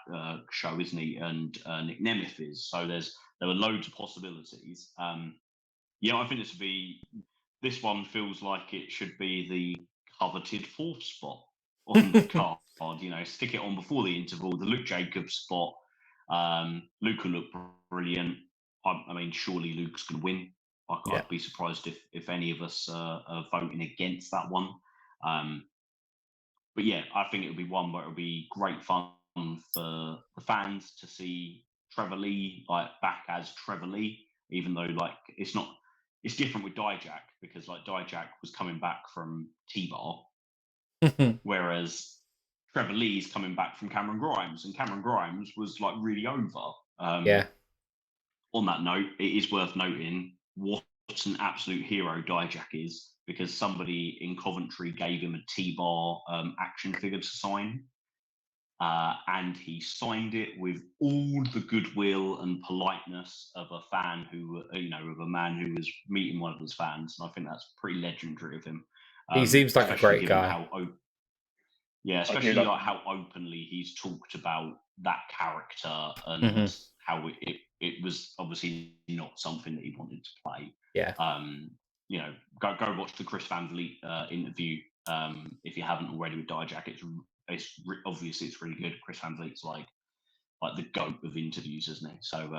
show, isn't he? And Nick Nemeth is. So there were loads of possibilities. I think this one feels like it should be the coveted fourth spot on the card. Stick it on before the interval. The Luke Jacobs spot. Luke will look brilliant. I mean, surely Luke's going to win. I'd be surprised if any of us are voting against that one. But yeah, I think it'll be one where it'll be great fun for the fans to see Trevor Lee back as Trevor Lee, even though it's different with Dijak, because Dijak was coming back from T-Bar, whereas Trevor Lee's coming back from Cameron Grimes, and Cameron Grimes was really over. On that note, it is worth noting what an absolute hero Dijak is, because somebody in Coventry gave him a T-Bar action figure to sign, and he signed it with all the goodwill and politeness of a fan of a man who was meeting one of his fans, and I think that's pretty legendary of him. He seems like a great guy. Especially how openly he's talked about that character and how it was obviously not something that he wanted to play. Go watch the Chris Van Vliet interview if you haven't already with Dijak. It's obviously it's really good. Chris Van Vliet's like the GOAT of interviews, isn't he? So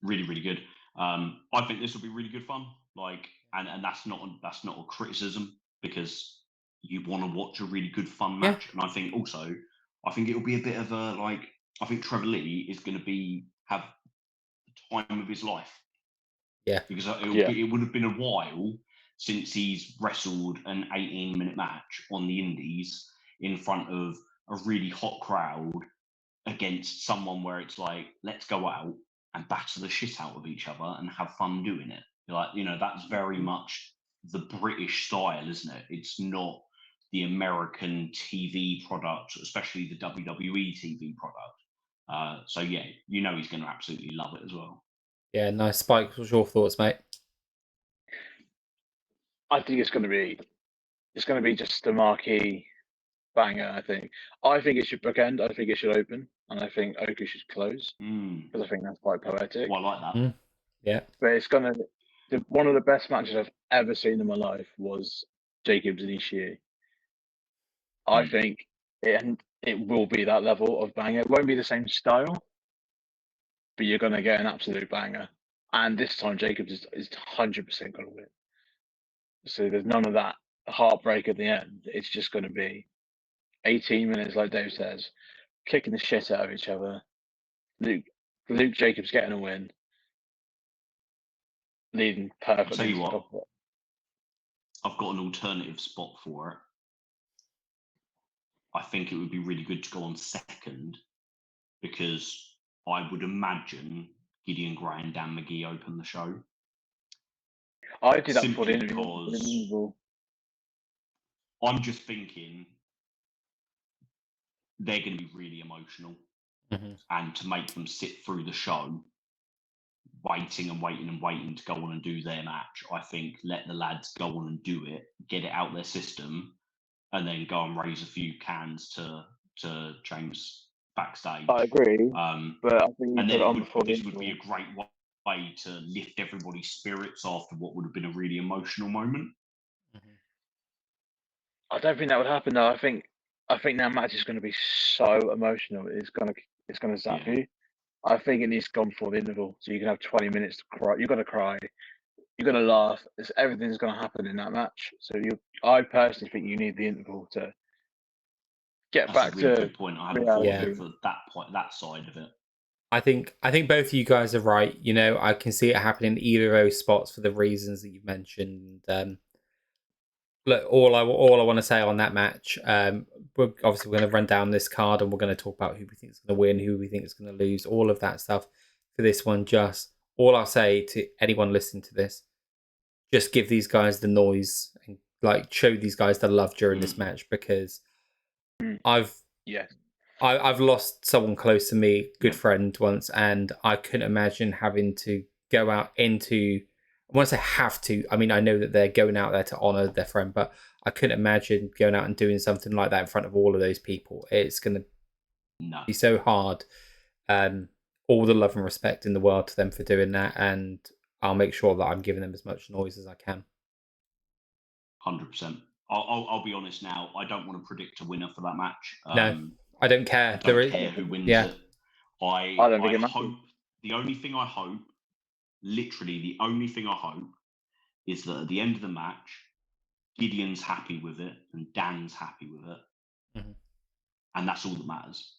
really, really good. I think this will be really good fun. And that's not a criticism, because you want to watch a really good fun match. And I think it'll be a bit of a I think Trevor Lee is going to have the time of his life. Yeah. Because it would have been a while since he's wrestled an 18-minute match on the Indies in front of a really hot crowd against someone where it's let's go out and batter the shit out of each other and have fun doing it. That's very much the British style, isn't it? It's not the American TV product, especially the WWE TV product. So yeah, he's going to absolutely love it as well. Yeah, nice. Spike, what's your thoughts, mate? I think it's going to be just a marquee banger. I think it should bookend. I think it should open, and I think Oku should close, because I think that's quite poetic. Well, I like that. Yeah, but it's one of the best matches I've ever seen in my life was Jacobs and Ishii. I think it will be that level of banger. It won't be the same style, but you're going to get an absolute banger. And this time, Jacobs is 100% going to win. So there's none of that heartbreak at the end. It's just going to be 18 minutes, like Dave says, kicking the shit out of each other. Luke Jacobs getting a win, leading perfectly. I'll tell you what, I've got an alternative spot for it. I think it would be really good to go on second, because I would imagine Gideon Gray and Dan McGee open the show. I did that before the interview. I'm just thinking they're going to be really emotional, and to make them sit through the show, waiting and waiting and waiting to go on and do their match. I think let the lads go on and do it, get it out their system, and then go and raise a few cans to James backstage. I agree, but I think and then this would be a great way to lift everybody's spirits after what would have been a really emotional moment. I don't think that would happen though. I think that match is going to be so emotional. It's going to zap you. I think it needs to go on before the interval, so you can have 20 minutes to cry. You're going to cry. You're going to laugh. Everything's going to happen in that match. So I personally think you need the interval to get That's back a really to good point. I haven't thought of it for that point, that side of it. I think both of you guys are right. You know, I can see it happening in either of those spots for the reasons that you've mentioned. Look, all I want to say on that match, we're going to run down this card and we're going to talk about who we think is going to win, who we think is going to lose, all of that stuff for this one. Just all I'll say to anyone listening to this, just give these guys the noise and like show these guys the love during this match, because I've lost someone close to me, good friend once, and I couldn't imagine having to go out into. When I say have to, I mean I know that they're going out there to honor their friend, but I couldn't imagine going out and doing something like that in front of all of those people. It's going to be so hard. All the love and respect in the world to them for doing that, and I'll make sure that I'm giving them as much noise as I can. 100%. I'll be honest now. I don't want to predict a winner for that match. No, I don't care. I don't care who wins it. I don't think it matters. The only thing I hope, literally the only thing I hope, is that at the end of the match, Gideon's happy with it and Dan's happy with it, and that's all that matters.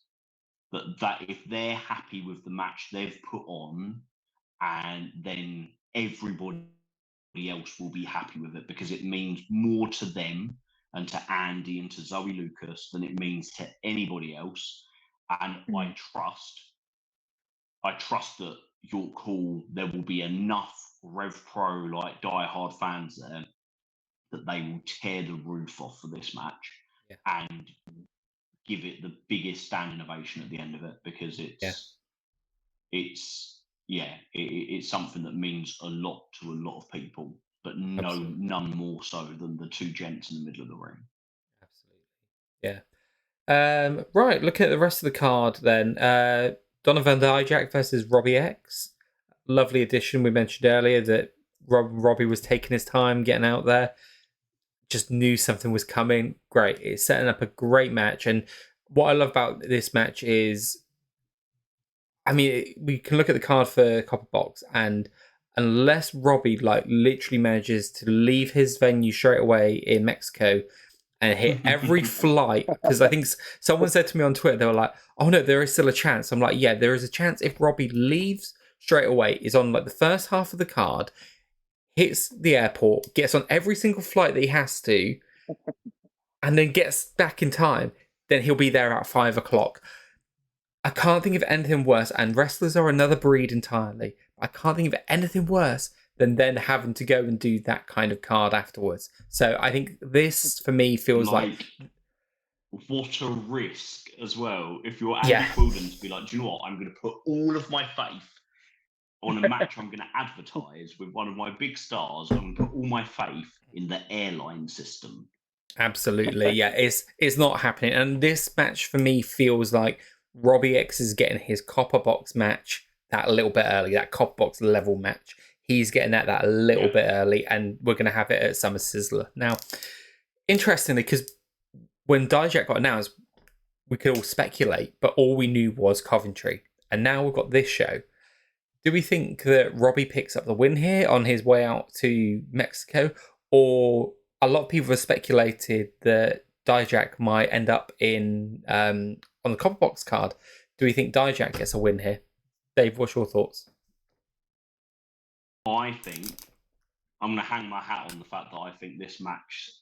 That if they're happy with the match they've put on, and then everybody else will be happy with it, because it means more to them and to Andy and to Zoe Lucas than it means to anybody else. And I trust that York Hall, there will be enough Rev Pro, like diehard fans there, that they will tear the roof off for this match and give it the biggest standing ovation at the end of it, because it's something that means a lot to a lot of people, but none more so than the two gents in the middle of the ring. Absolutely. Yeah. Right, looking at the rest of the card then. Donovan Dijak versus Robbie X. Lovely addition. We mentioned earlier that Robbie was taking his time getting out there. Just knew something was coming. Great. It's setting up a great match. And what I love about this match is, I mean, we can look at the card for Copper Box, and unless Robbie like literally manages to leave his venue straight away in Mexico and hit every flight, because I think someone said to me on Twitter, they were like, oh no, there is still a chance. I'm like, yeah, there is a chance if Robbie leaves straight away, is on like the first half of the card, hits the airport, gets on every single flight that he has to, and then gets back in time, then he'll be there at 5 o'clock. I can't think of anything worse, and wrestlers are another breed entirely. I can't think of anything worse than then having to go and do that kind of card afterwards. So I think this, for me, feels like what a risk as well. If you're Andy Quildan, to be like, do you know what? I'm going to put all of my faith on a match I'm going to advertise with one of my big stars. I'm going to put all my faith in the airline system. Absolutely, yeah. It's not happening. And this match, for me, feels like Robbie X is getting his Copper Box match that a little bit early, that Copper Box level match. He's getting that a little bit early, and we're going to have it at Summer Sizzler. Now, interestingly, because when Dijak got announced, we could all speculate, but all we knew was Coventry. And now we've got this show. Do we think that Robbie picks up the win here on his way out to Mexico? Or a lot of people have speculated that Dijak might end up in on the Copper Box card. Do we think Dijak gets a win here? Dave, what's your thoughts? I think I'm going to hang my hat on the fact that I think this match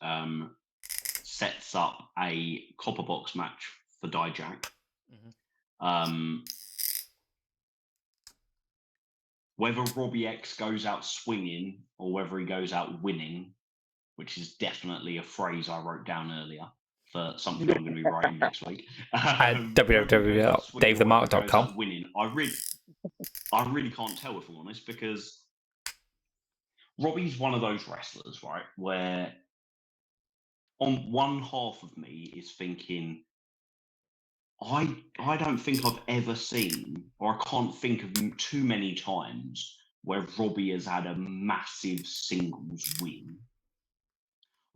sets up a Copper Box match for Dijak. Whether Robbie X goes out swinging or whether he goes out winning, which is definitely a phrase I wrote down earlier for something I'm going to be writing next week. www.davethemark.com. Winning, I really can't tell, if I'm honest, because Robbie's one of those wrestlers, right, where on one half of me is thinking, I don't think I've ever seen, or I can't think of too many times where Robbie has had a massive singles win.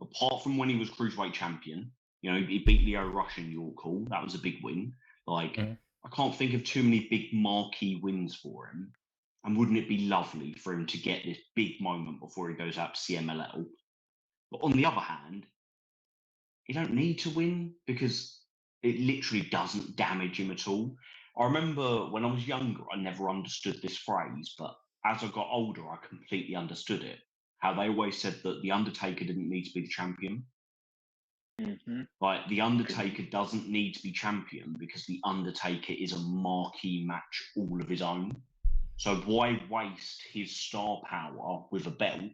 Apart from when he was Cruiserweight champion, he beat Leo Rush in York Hall. That was a big win. Like, I can't think of too many big marquee wins for him. And wouldn't it be lovely for him to get this big moment before he goes out to CMLL? But on the other hand, you don't need to win because it literally doesn't damage him at all. I remember when I was younger, I never understood this phrase, but as I got older, I completely understood it. How they always said that The Undertaker didn't need to be the champion. Mm-hmm. Like, The Undertaker doesn't need to be champion because The Undertaker is a marquee match all of his own. So why waste his star power with a belt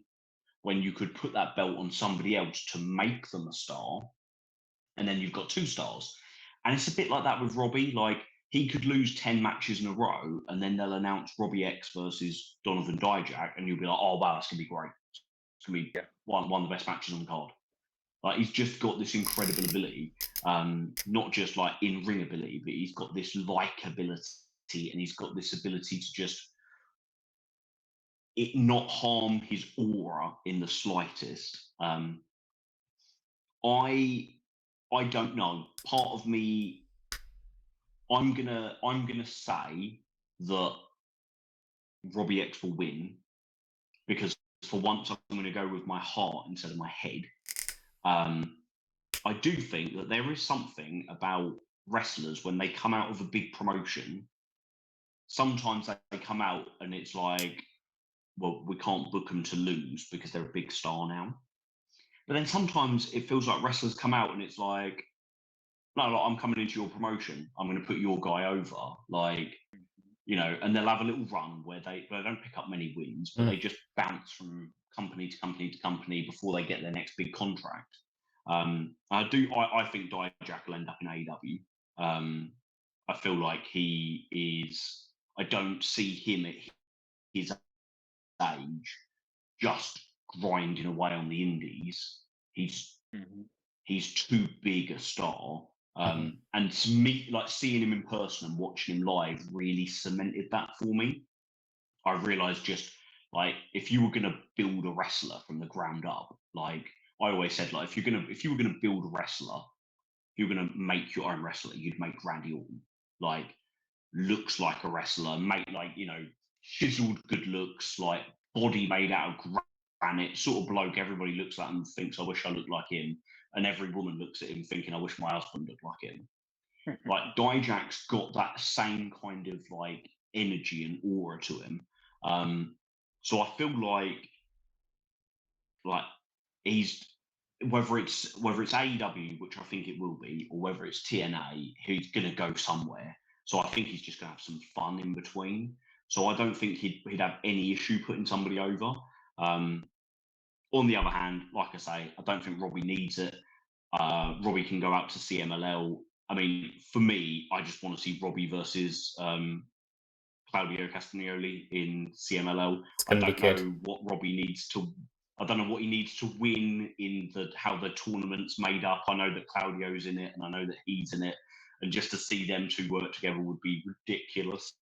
when you could put that belt on somebody else to make them a star? And then you've got 2 stars. And it's a bit like that with Robbie. Like, he could lose 10 matches in a row, and then they'll announce Robbie X versus Donovan Dijak, and you'll be like, oh, wow, that's going to be great. It's going to be one of the best matches on the card. Like, he's just got this incredible ability, not just like in-ring ability, but he's got this likability, and he's got this ability to just it not harm his aura in the slightest. I don't know. Part of me, I'm gonna say that Robbie X will win because for once I'm going to go with my heart instead of my head. I do think that there is something about wrestlers when they come out of a big promotion. Sometimes they come out and it's like, well, we can't book them to lose because they're a big star now. But then sometimes it feels like wrestlers come out and it's like, no, I'm coming into your promotion. I'm going to put your guy over. Like, and they'll have a little run where they don't pick up many wins, but they just bounce from company to company to company before they get their next big contract. I think Dijak will end up in AEW. I feel like he is. I don't see him at his age just grinding away on the indies. He's too big a star. And to me, like seeing him in person and watching him live really cemented that for me. I realized just like if you were gonna build a wrestler from the ground up, like I always said, like if you were gonna build a wrestler, if you were gonna make your own wrestler, you'd make Randy Orton. Like looks like a wrestler, make like chiseled good looks, like body made out of granite, sort of bloke everybody looks at and thinks, I wish I looked like him. And every woman looks at him thinking, I wish my husband looked like him. Like Dijak's got that same kind of like energy and aura to him. So I feel like he's whether it's AEW, which I think it will be, or whether it's TNA, he's gonna go somewhere. So I think he's just gonna have some fun in between. So I don't think he'd have any issue putting somebody over. On the other hand, like I say, I don't think Robbie needs it. Robbie can go out to CMLL. I mean, for me, I just want to see Robbie versus Claudio Castagnoli in CMLL. I don't know what Robbie needs to. I don't know what he needs to win in how the tournament's made up. I know that Claudio's in it, and I know that he's in it, and just to see them two work together would be ridiculous.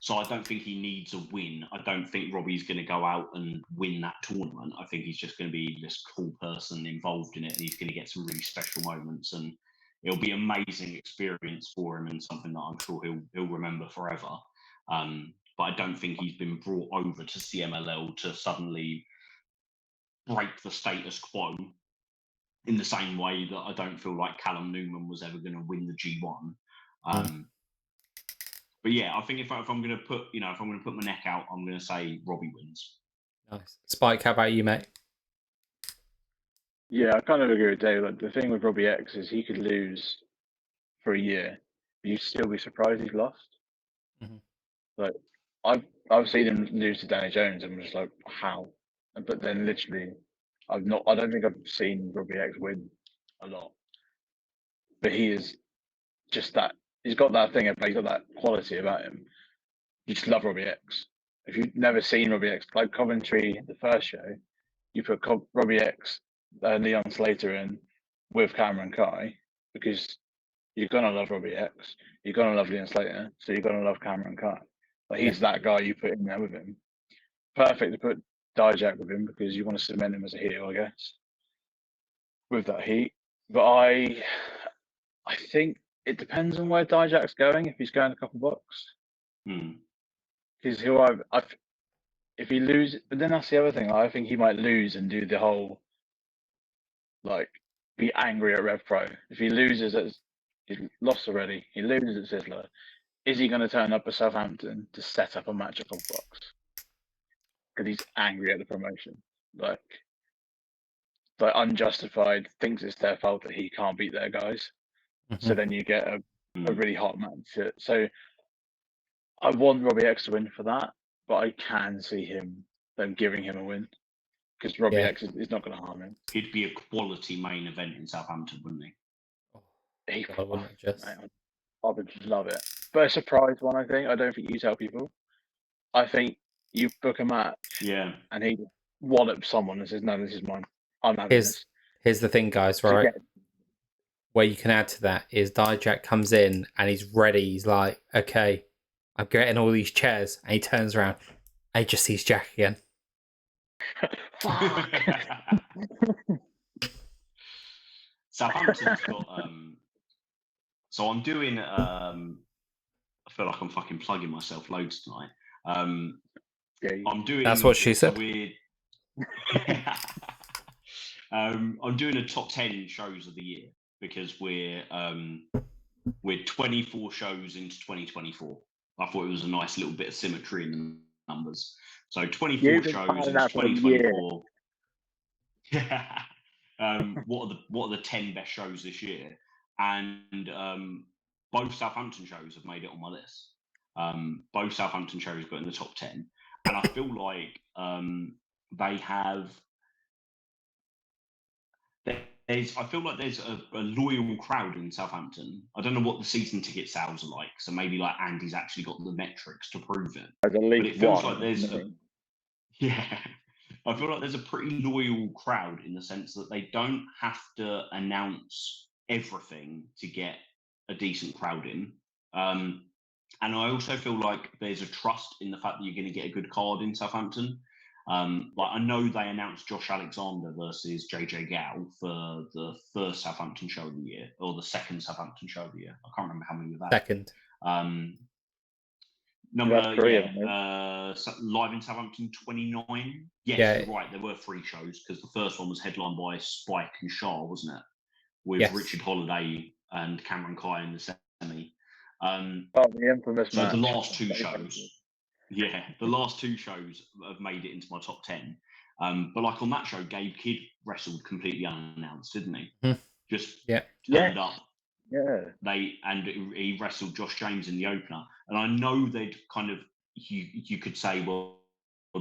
So I don't think he needs a win. I don't think Robbie's going to go out and win that tournament. I think he's just going to be this cool person involved in it, and he's going to get some really special moments, and it'll be an amazing experience for him and something that I'm sure he'll remember forever. But I don't think he's been brought over to CMLL to suddenly break the status quo in the same way that I don't feel like Callum Newman was ever going to win the G1. But yeah, I think if I'm going to put, my neck out, I'm going to say Robbie wins. Nice. Spike, how about you, mate? Yeah, I kind of agree with Dave. Like, the thing with Robbie X is he could lose for a year, but you'd still be surprised he's lost. Like, I've seen him lose to Danny Jones, and I'm just like, how? But then literally, I don't think I've seen Robbie X win a lot, but he is just that. He's got that thing about. He's got that quality about him. You just love Robbie X. If you've never seen Robbie X, like Coventry, the first show, you put Robbie X, Leon Slater in with Cameron Kai because you're gonna love Robbie X. You're gonna love Leon Slater, so you're gonna love Cameron Kai. Like he's that guy you put in there with him. Perfect to put Dijak with him because you want to cement him as a heel, I guess, with that heat. But I think it depends on where Dijak's going. If he's going a couple bucks, because if he loses, but then that's the other thing. I think he might lose and do the whole like be angry at Rev Pro. If he loses, he's lost already. He loses at Sizzler. Is he going to turn up at Southampton to set up a match at couple bucks? Because he's angry at the promotion, like unjustified, thinks it's their fault that he can't beat their guys. So then you get a really hot match. So I want Robbie X to win for that, but I can see them giving him a win because Robbie X is not going to harm him. He'd be a quality main event in Southampton, wouldn't he? I wouldn't just. I would love it, but a surprise one. I don't think you tell people. I think you book a match, and he wallops someone and says, "No, this is mine. I'm having this." Here's the thing, guys. Right, where you can add to that is Dijak comes in and he's ready. He's like, "Okay, I'm getting all these chairs," and he turns around and he just sees Jack again. Southampton's got. So I'm doing. I feel like I'm fucking plugging myself loads tonight. I'm doing. That's what she said. I'm doing a top 10 shows of the year because we're 24 shows into 2024. I thought it was a nice little bit of symmetry in the numbers. So 24 shows into 2024. Yeah. What are the 10 best shows this year? And both Southampton shows have made it on my list. Both Southampton shows got in the top 10, and I feel like they have. I feel like there's a loyal crowd in Southampton. I don't know what the season ticket sales are like, so maybe like Andy's actually got the metrics to prove it. But it feels like there's I feel like there's a pretty loyal crowd in the sense that they don't have to announce everything to get a decent crowd in. And I also feel like there's a trust in the fact that you're going to get a good card in Southampton. Like I know they announced Josh Alexander versus JJ Gao for the first Southampton show of the year, or the second Southampton show of the year. I can't remember how many of that. Second. Live in Southampton 29. Yes, you're right. There were 3 shows because the first one was headlined by Spike and Shaw, wasn't it? With Richard Holiday and Cameron Kai in the semi. The infamous match. The last 2 shows. Yeah, the last 2 shows have made it into my top 10. But like on that show, Gabe Kidd wrestled completely unannounced, didn't he? Just turned up. Yeah. He wrestled Josh James in the opener. And I know they'd kind of you could say, well,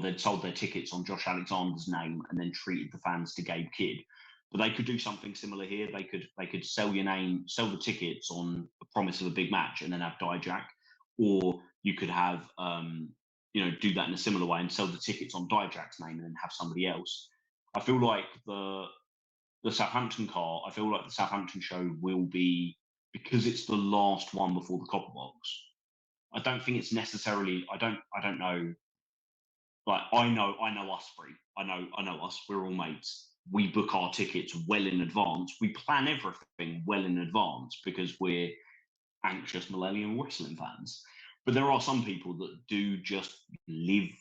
they'd sold their tickets on Josh Alexander's name and then treated the fans to Gabe Kidd. But they could do something similar here. They could sell your name, sell the tickets on the promise of a big match and then have Dijak. Or you could have do that in a similar way and sell the tickets on Dijak's name and then have somebody else. I feel like the Southampton car, I feel like the Southampton show will be, because it's the last one before the Copper Box. I don't think it's necessarily. I don't know. Like I know us three. I know us. We're all mates. We book our tickets well in advance. We plan everything well in advance because we're anxious millennial wrestling fans. But there are some people that do just live,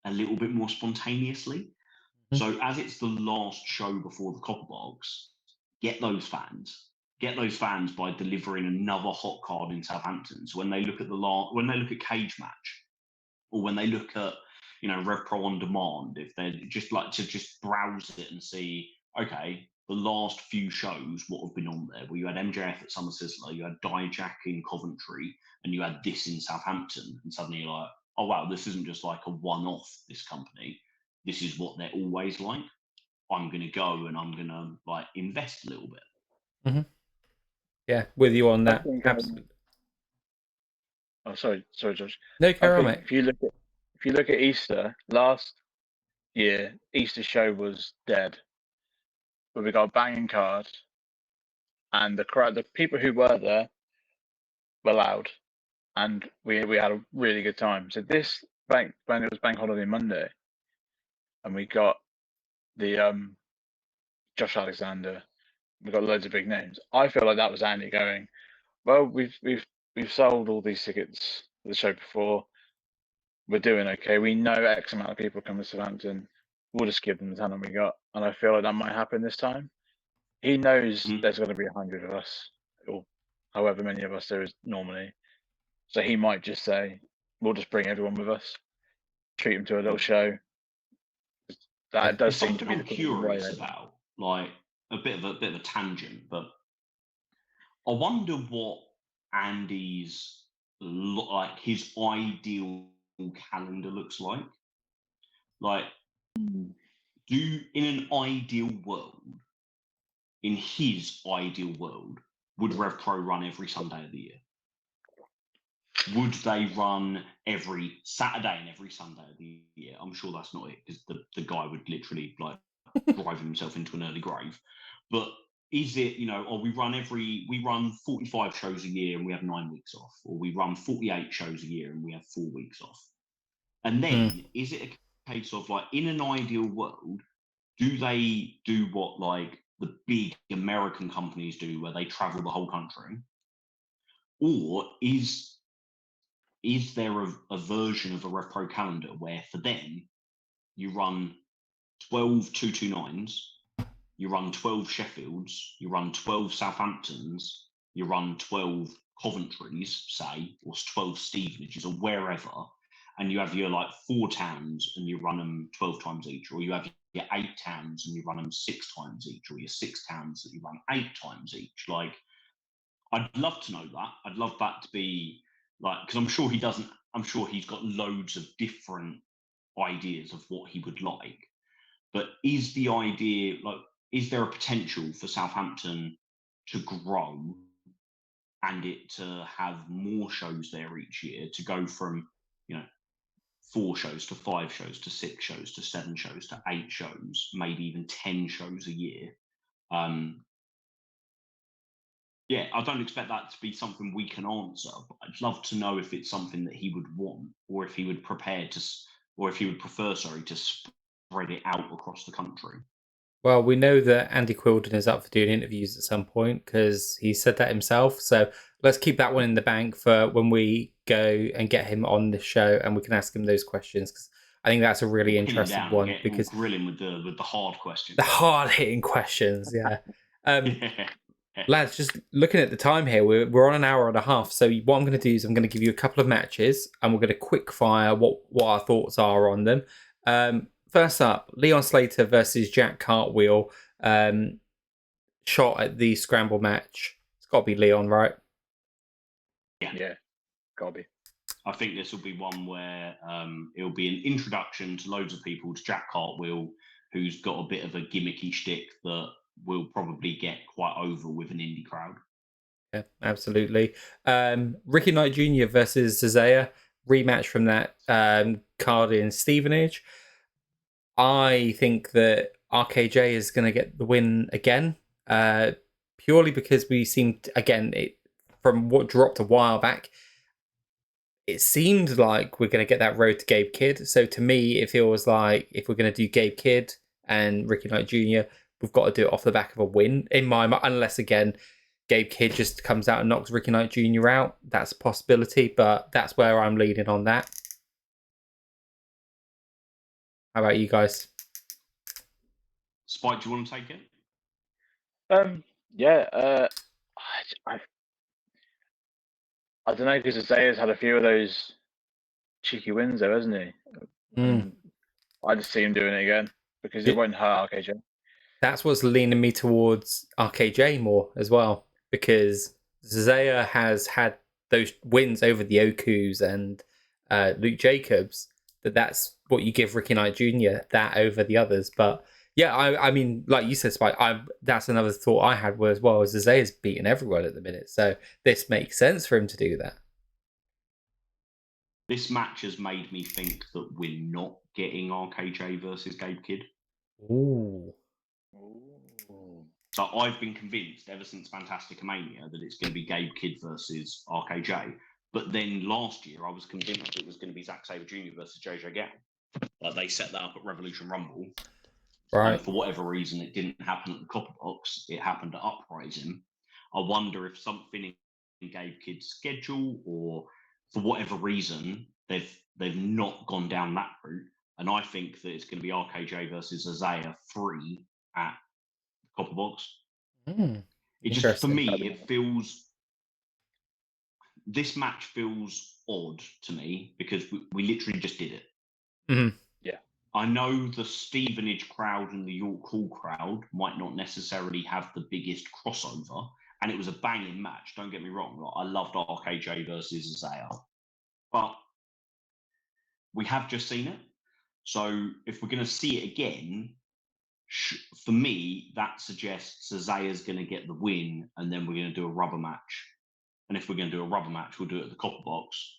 a little bit more spontaneously. So as it's the last show before the Copper Box, get those fans by delivering another hot card in Southampton. So when they look at when they look at Cage Match, or when they look at Rev Pro on Demand, if they just like to just browse it and see, okay, the last few shows, what have been on there, where you had MJF at Summer Sizzler, you had Dijak in Coventry, and you had this in Southampton, and suddenly you're like, oh wow, this isn't just like a one-off, this company. This is what they're always like. I'm going to go and I'm going to like invest a little bit. Mm-hmm. Yeah, with you on that. Absolutely. Oh, sorry, Josh. No, carry on, mate. If you look at Easter last year, Easter show was dead, but we got a banging card, and the people who were there were loud, and we had a really good time. So when it was Bank Holiday Monday, and we got the Josh Alexander, we got loads of big names. I feel like that was Andy going, well, we've sold all these tickets for the show before. We're doing okay. We know X amount of people come to Southampton. We'll just give them the talent we got, and I feel like that might happen this time. He knows there's going to be 100 of us, or however many of us there is normally. So he might just say, "We'll just bring everyone with us, treat them to a little show." That does seem to be the curious about, like a bit of a tangent, but I wonder what Andy's like his ideal calendar looks like. Like, in an ideal world, in his ideal world, would Rev Pro run every Sunday of the year? Would they run every Saturday and every Sunday of the year? I'm sure that's not it, because the guy would literally like drive himself into an early grave. But is it, we run 45 shows a year and we have 9 weeks off, or we run 48 shows a year and we have 4 weeks off? And then is it a case of, like, in an ideal world, do they do what like the big American companies do, where they travel the whole country? Or is there a version of a Rev Pro calendar where for them you run 12 229s, you run 12 Sheffields, you run 12 Southamptons, you run 12 Coventrys, say, or 12 Stevenages, or wherever, and you have your like 4 towns and you run them 12 times each, or you have your 8 towns and you run them 6 times each, or your 6 towns that you run 8 times each. Like, I'd love to know that. I'd love that to be like, because I'm sure he doesn't. I'm sure he's got loads of different ideas of what he would like. But is the idea, like, is there a potential for Southampton to grow and it to have more shows there each year, to go from 4 shows to 5 shows to 6 shows to 7 shows to 8 shows, maybe even 10 shows a year? Yeah, I don't expect that to be something we can answer, but I'd love to know if it's something that he would want, or if he would prefer to spread it out across the country. Well, we know that Andy Quilden is up for doing interviews at some point, because he said that himself. So let's keep that one in the bank for when we go and get him on the show, and we can ask him those questions, because I think that's a really interesting one. Because we'll grill him with the hard questions, the hard hitting questions. Yeah. Lads, just looking at the time here, we're on an hour and a half. So what I'm going to do is I'm going to give you a couple of matches, and we're going to quick fire what our thoughts are on them. First up, Leon Slater versus Jack Cartwheel. Shot at the scramble match. It's got to be Leon, right? Yeah, got to be. I think this will be one where it'll be an introduction to loads of people to Jack Cartwheel, who's got a bit of a gimmicky shtick that will probably get quite over with an indie crowd. Yeah, absolutely. Ricky Knight Jr. versus Isaiah, rematch from that card in Stevenage. I think that RKJ is going to get the win again, purely because we seemed, again, from what dropped a while back, it seemed like we're going to get that road to Gabe Kidd. So to me, it feels like if we're going to do Gabe Kidd and Ricky Knight Jr., we've got to do it off the back of a win, in my mind, unless, again, Gabe Kidd just comes out and knocks Ricky Knight Jr. out. That's a possibility, but that's where I'm leaning on that. How about you guys? Spike, do you want to take it? Yeah. I don't know, because Isaiah's had a few of those cheeky wins, though, hasn't he? I just see him doing it again, because it won't hurt RKJ. That's what's leaning me towards RKJ more as well, because Zaya has had those wins over the Okus and Luke Jacobs. That's what you give Ricky Knight Jr. that over the others. But yeah, I mean, like you said, Spike, that's another thought I had as well. Is Zaya's beating everyone at the minute, so this makes sense for him to do that. This match has made me think that we're not getting RKJ versus Gabe Kidd. Ooh. So I've been convinced ever since Fantastica Mania that it's going to be Gabe Kidd versus RKJ. But then last year, I was convinced it was going to be Zack Sabre Jr. versus JJ Gale. Like they set that up at Revolution Rumble. Right. And for whatever reason, it didn't happen at the Copper Box. It happened at Uprising. I wonder if something in Gabe Kidd's schedule, or for whatever reason, they've not gone down that route. And I think that it's going to be RKJ versus Isaiah 3 at the Copper Box. It just, for me, it feels... This match feels odd to me because we literally just did it. Mm-hmm. Yeah. I know the Stevenage crowd and the York Hall crowd might not necessarily have the biggest crossover, and it was a banging match. Don't get me wrong. Like, I loved RKJ versus Isaiah, but we have just seen it. So if we're going to see it again, for me, that suggests Isaiah's going to get the win, and then we're going to do a rubber match. And if we're going to do a rubber match, we'll do it at the Copper Box.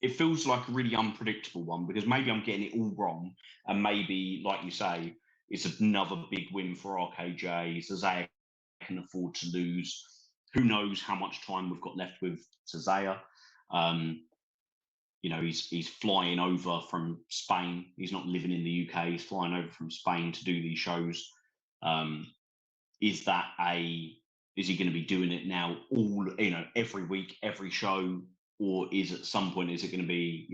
It feels like a really unpredictable one because maybe I'm getting it all wrong, and maybe, like you say, it's another big win for RKJ. Isaiah can afford to lose. Who knows how much time we've got left with Isaiah? You know, he's flying over from Spain. He's not living in the UK. He's flying over from Spain to do these shows. Is he going to be doing it now every week, every show? Or is at some point, is it going to be,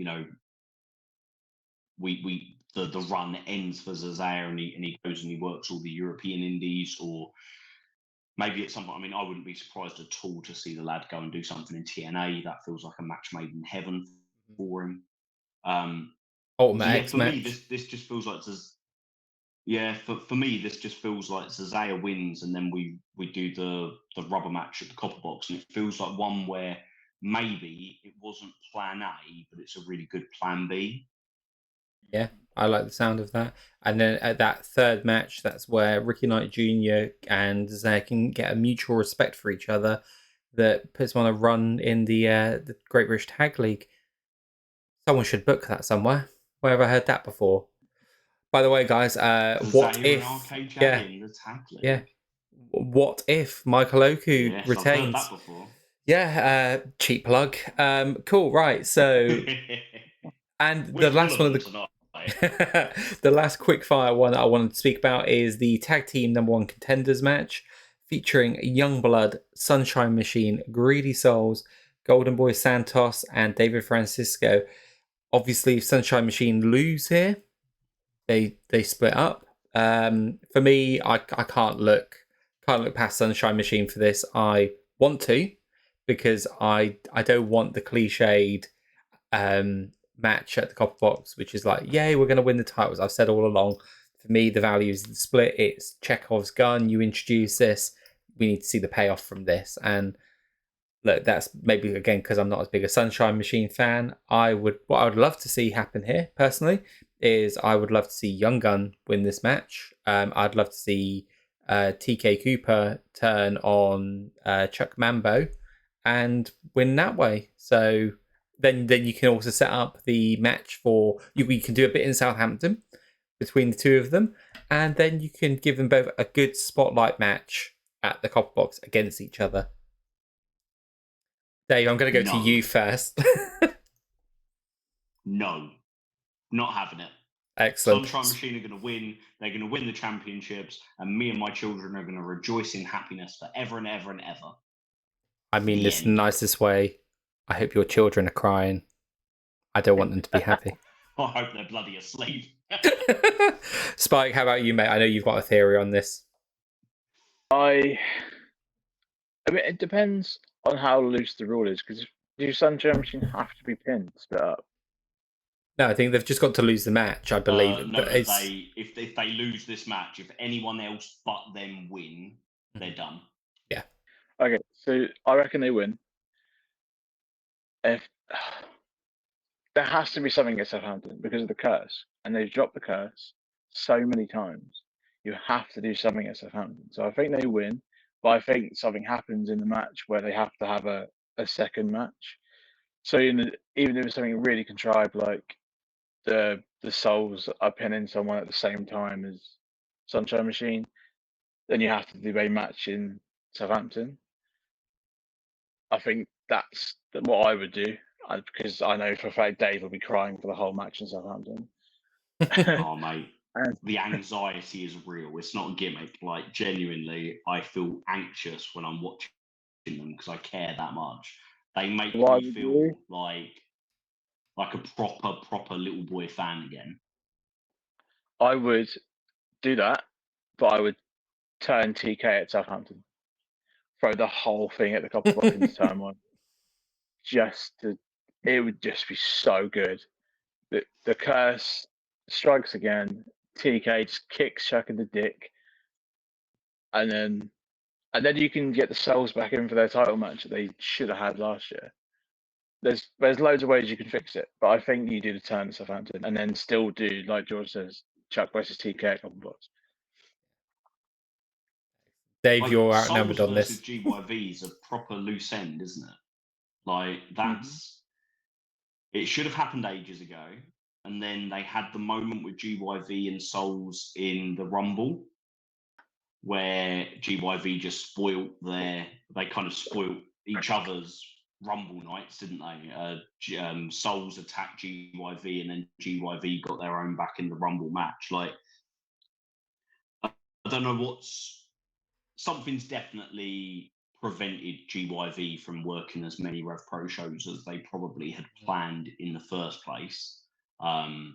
the run ends for Zazaya and he goes and he works all the European indies? Or maybe at some point, I mean, I wouldn't be surprised at all to see the lad go and do something in TNA. That feels like a match made in heaven for him. Ultimate X for match. me, this just feels like for me, this just feels like Zazaya wins, and then we do the rubber match at the Copper Box, and it feels like one where maybe it wasn't plan A, but it's a really good plan B. Yeah, I like the sound of that. And then at that third match, that's where Ricky Knight Jr. and Zay can get a mutual respect for each other that puts them on a run in the Great British Tag League. Someone should book that somewhere. Where have I heard that before? By the way, guys, what if... What if Michael Oku retains? I've heard that before. Yeah, cheap plug. Cool, right, so... And the last one of the last quickfire one that I wanted to speak about is the tag team #1 contenders match featuring Youngblood, Sunshine Machine, Greedy Souls, Golden Boy Santos, and David Francisco. Obviously, if Sunshine Machine lose here, they split up. For me, I can't look past Sunshine Machine for this. I want to, because I don't want the cliched match at the Copper Box, which is like, yay, we're going to win the titles. I've said all along, for me, the value is the split. It's Chekhov's gun. You introduce this, we need to see the payoff from this. And look, that's maybe again because I'm not as big a Sunshine Machine fan. What I would love to see happen here personally is I would love to see Young Gun win this match. I'd love to see TK Cooper turn on Chuck Mambo and win that way. So then you can also set up the match for we can do a bit in Southampton between the two of them, and then you can give them both a good spotlight match at the Copper Box against each other. Dave, I'm going to go to you first. No, not having it. Excellent. Sunshine Machine are going to win. They're going to win the championships, and me and my children are going to rejoice in happiness forever and ever and ever. I mean this in the nicest way. I hope your children are crying. I don't want them to be happy. I hope they're bloody asleep. Spike, how about you, mate? I know you've got a theory on this. I mean, it depends on how loose the rule is, because do Sunshine Machine have to be pinned, split up? No, I think they've just got to lose the match, I believe. No, if they lose this match, if anyone else but them win, they're done. Yeah. Okay, so I reckon they win. If there has to be something at Southampton because of the curse, and they've dropped the curse so many times. You have to do something at Southampton. So I think they win, but I think something happens in the match where they have to have a second match. So even if it's something really contrived, like the Souls are pinning someone at the same time as Sunshine Machine, then you have to do a match in Southampton. I think that's what I would do, because I know for a fact Dave will be crying for the whole match in Southampton. Oh, mate. The anxiety is real. It's not a gimmick. Like, genuinely, I feel anxious when I'm watching them because I care that much. They make me feel like a proper little boy fan again. I would do that, but I would turn TK at Southampton, throw the whole thing at the Copper Watkins turmoil. It would just be so good. The curse strikes again. TK just kicks Chuck in the dick, and then you can get the Souls back in for their title match that they should have had last year. There's loads of ways you can fix it, but I think you do the turn at Southampton and then still do, like George says, Chuck versus TK a couple bucks. Dave, you're outnumbered on this. Souls versus GYV is a proper loose end, isn't it? Like, that's it should have happened ages ago, and then they had the moment with GYV and Souls in the Rumble, where GYV just they kind of spoilt each other's Rumble nights, didn't they? Souls attacked GYV, and then GYV got their own back in the Rumble match. Like, I don't know something's definitely prevented GYV from working as many Rev Pro shows as they probably had planned in the first place. I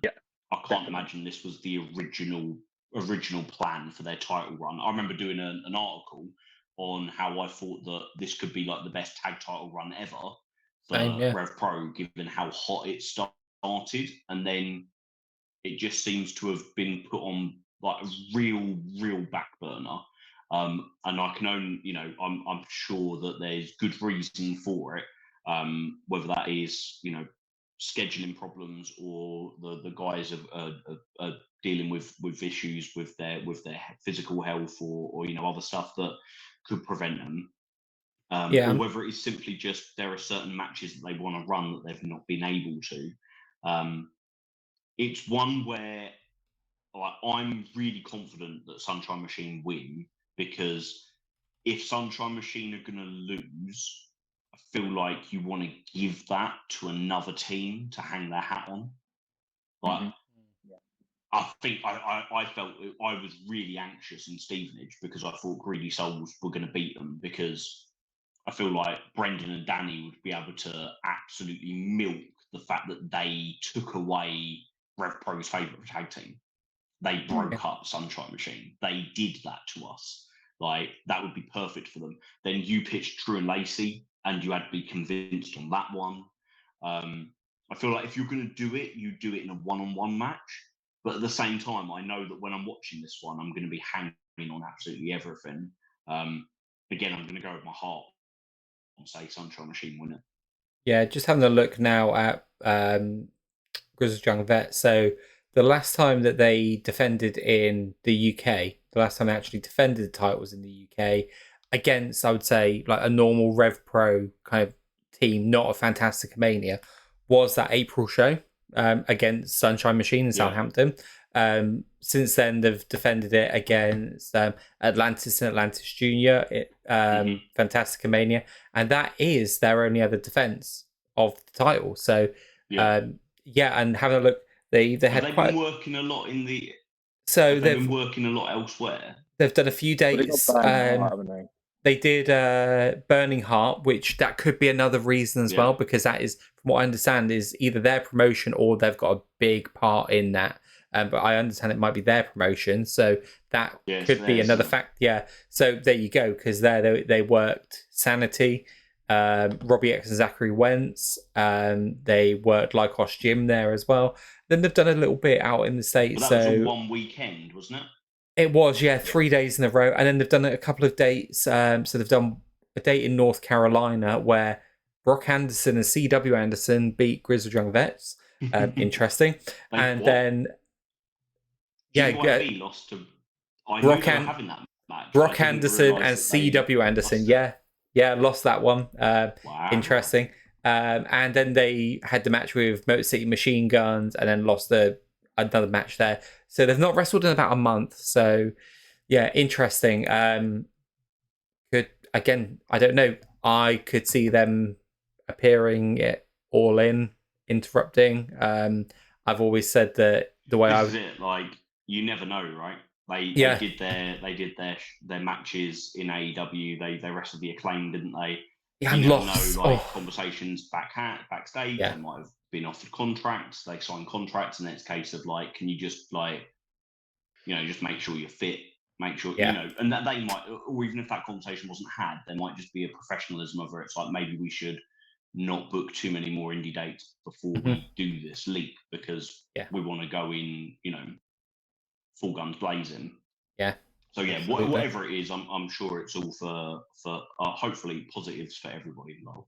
can't imagine this was the original plan for their title run. I remember doing an article on how I thought that this could be like the best tag title run ever for Rev Pro, given how hot it started, and then it just seems to have been put on like a real back burner. And I can only, I'm sure that there's good reason for it, whether that is, scheduling problems or the guys are dealing with issues with their physical health or other stuff that could prevent them, or whether it is simply just there are certain matches that they want to run that they've not been able to. It's one where I'm really confident that Sunshine Machine win, because if Sunshine Machine are going to lose, I feel like you want to give that to another team to hang their hat on. Like, I think I felt I was really anxious in Stevenage because I thought Greedy Souls were going to beat them, because I feel like Brendan and Danny would be able to absolutely milk the fact that they took away Rev Pro's favourite tag team. They broke up Sunshine Machine. They did that to us. Like, that would be perfect for them. Then you pitched Drew and Lacey, and you had to be convinced on that one. I feel like if you're going to do it, you do it in a one-on-one match. But at the same time, I know that when I'm watching this one, I'm going to be hanging on absolutely everything. Again, I'm going to go with my heart and say Sunshine Machine win it. Yeah, just having a look now at Grizzled Young Vet. So the last time that they defended in the UK, the last time they actually defended the titles in the UK against, I would say, like a normal Rev Pro kind of team, not a Fantastic Mania, was that April show against Sunshine Machine in Southampton. Since then, they've defended it against Atlantis and Atlantis Junior, Fantastic Mania, and that is their only other defense of the title. So, and having a look, they had been working a lot in the. So they've been working a lot elsewhere. They've done a few dates. They did Burning Heart, which that could be another reason as well, because that is, from what I understand, is either their promotion or they've got a big part in that. But I understand it might be their promotion, so that could be another fact. Yeah, so there you go, because they worked Sanity, Robbie X and Zachary Wentz. They worked Lycos Gym there as well. Then they've done a little bit out in the States. But that was a one weekend, wasn't it? It was, yeah, 3 days in a row. And then they've done a couple of dates. So they've done a date in North Carolina where Brock Anderson and C.W. Anderson beat Grizzled Young Vets. Interesting. And then, yeah, GYV lost to. I Brock, knew they were having that match. Brock Anderson and C.W. Anderson, yeah, lost that one. Wow. Interesting. And then they had the match with Motor City Machine Guns and then lost another match there. So they've not wrestled in about a month. So, yeah, interesting. Again, I don't know. I could see them appearing at All In, interrupting. I've always said that the way this is it. Like, you never know, right? They did their matches in AEW. They wrestled the Acclaim, didn't they? Yeah, you never know, conversations backstage. Yeah. They might have been offered contracts. They signed contracts, and it's a case of like, can you just just make sure you're fit, make sure and that they might, or even if that conversation wasn't had, there might just be a professionalism of it. It's like maybe we should not book too many more indie dates before we do this leap because we want to go in, full guns blazing. Yeah. So yeah, whatever it is, I'm sure it's all for hopefully positives for everybody involved.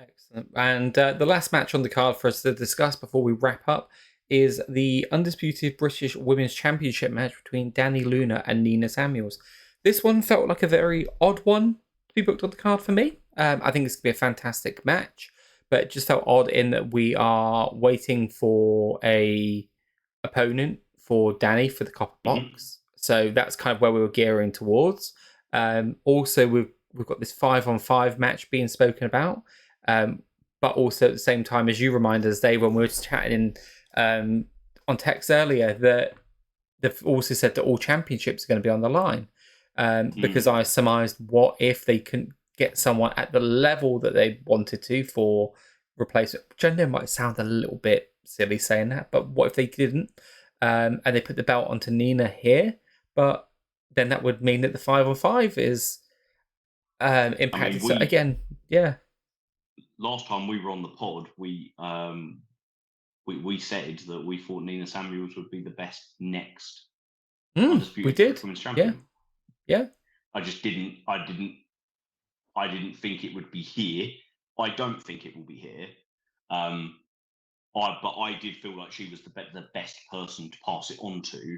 Excellent. And the last match on the card for us to discuss before we wrap up is the Undisputed British Women's Championship match between Danny Luna and Nina Samuels. This one felt like a very odd one to be booked on the card for me. I think it's going to be a fantastic match, but it just felt odd in that we are waiting for a opponent for Danny for the copper box. So that's kind of where we were gearing towards. Also, we've got this 5-on-5 match being spoken about. But also at the same time, as you reminded us, Dave, when we were chatting on text earlier, that they've also said that all championships are going to be on the line. Because I surmised, what if they couldn't get someone at the level that they wanted to for replacement? Which I know might sound a little bit silly saying that, but what if they didn't? And they put the belt onto Nina here, but then that would mean that the 5-on-5 is impacted. So again, yeah. Last time we were on the pod, we said that we thought Nina Samuels would be the best next undisputed women's champion. Yeah. I just didn't. I didn't think it would be here. I don't think it will be here. But I did feel like she was the best person to pass it on to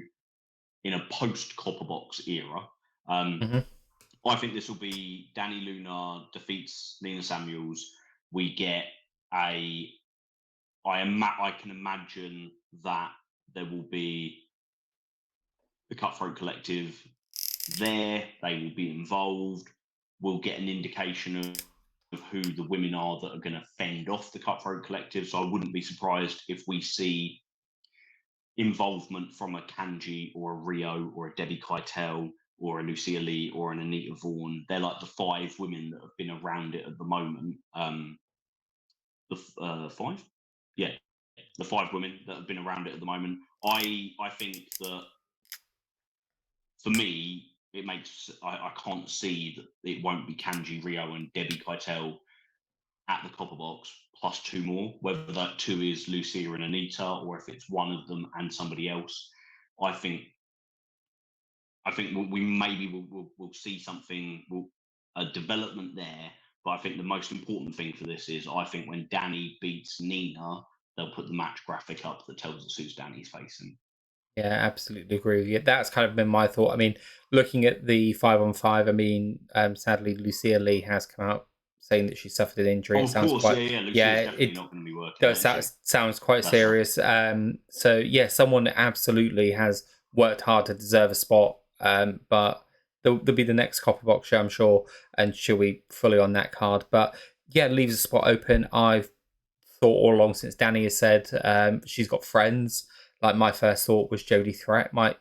in a post Copper Box era. I think this will be Danny Luna defeats Nina Samuels. We get I can imagine that there will be the Cutthroat Collective there. They will be involved. We'll get an indication of who the women are that are going to fend off the Cutthroat Collective. So I wouldn't be surprised if we see involvement from a Kanji or a Rio or a Debbie Keitel or a Lucia Lee or an Anita Vaughan. They're like the 5 women that have been around it at the moment. The 5? Yeah, the 5 women that have been around it at the moment. I think that for me, it makes I can't see that it won't be Kanji, Rio, and Debbie Keitel at the Copper Box plus 2 more. Whether that 2 is Lucia and Anita, or if it's one of them and somebody else, I think we maybe we'll see something, a development there. But I think the most important thing for this is, I think when Danny beats Nina, they'll put the match graphic up that tells us who's Danny's facing. Yeah, absolutely agree with you. That's kind of been my thought. I mean, looking at the 5-on-5, I mean, sadly, Lucia Lee has come out saying that she suffered an injury. Oh, of course, Lucia's definitely not going to be working. Sounds quite serious. So, yeah, someone that absolutely has worked hard to deserve a spot. But there'll be the next Copper Box show, I'm sure, and she'll be fully on that card. But, yeah, it leaves a spot open. I've thought all along, since Danny has said she's got friends. Like, my first thought was Jodie Threat might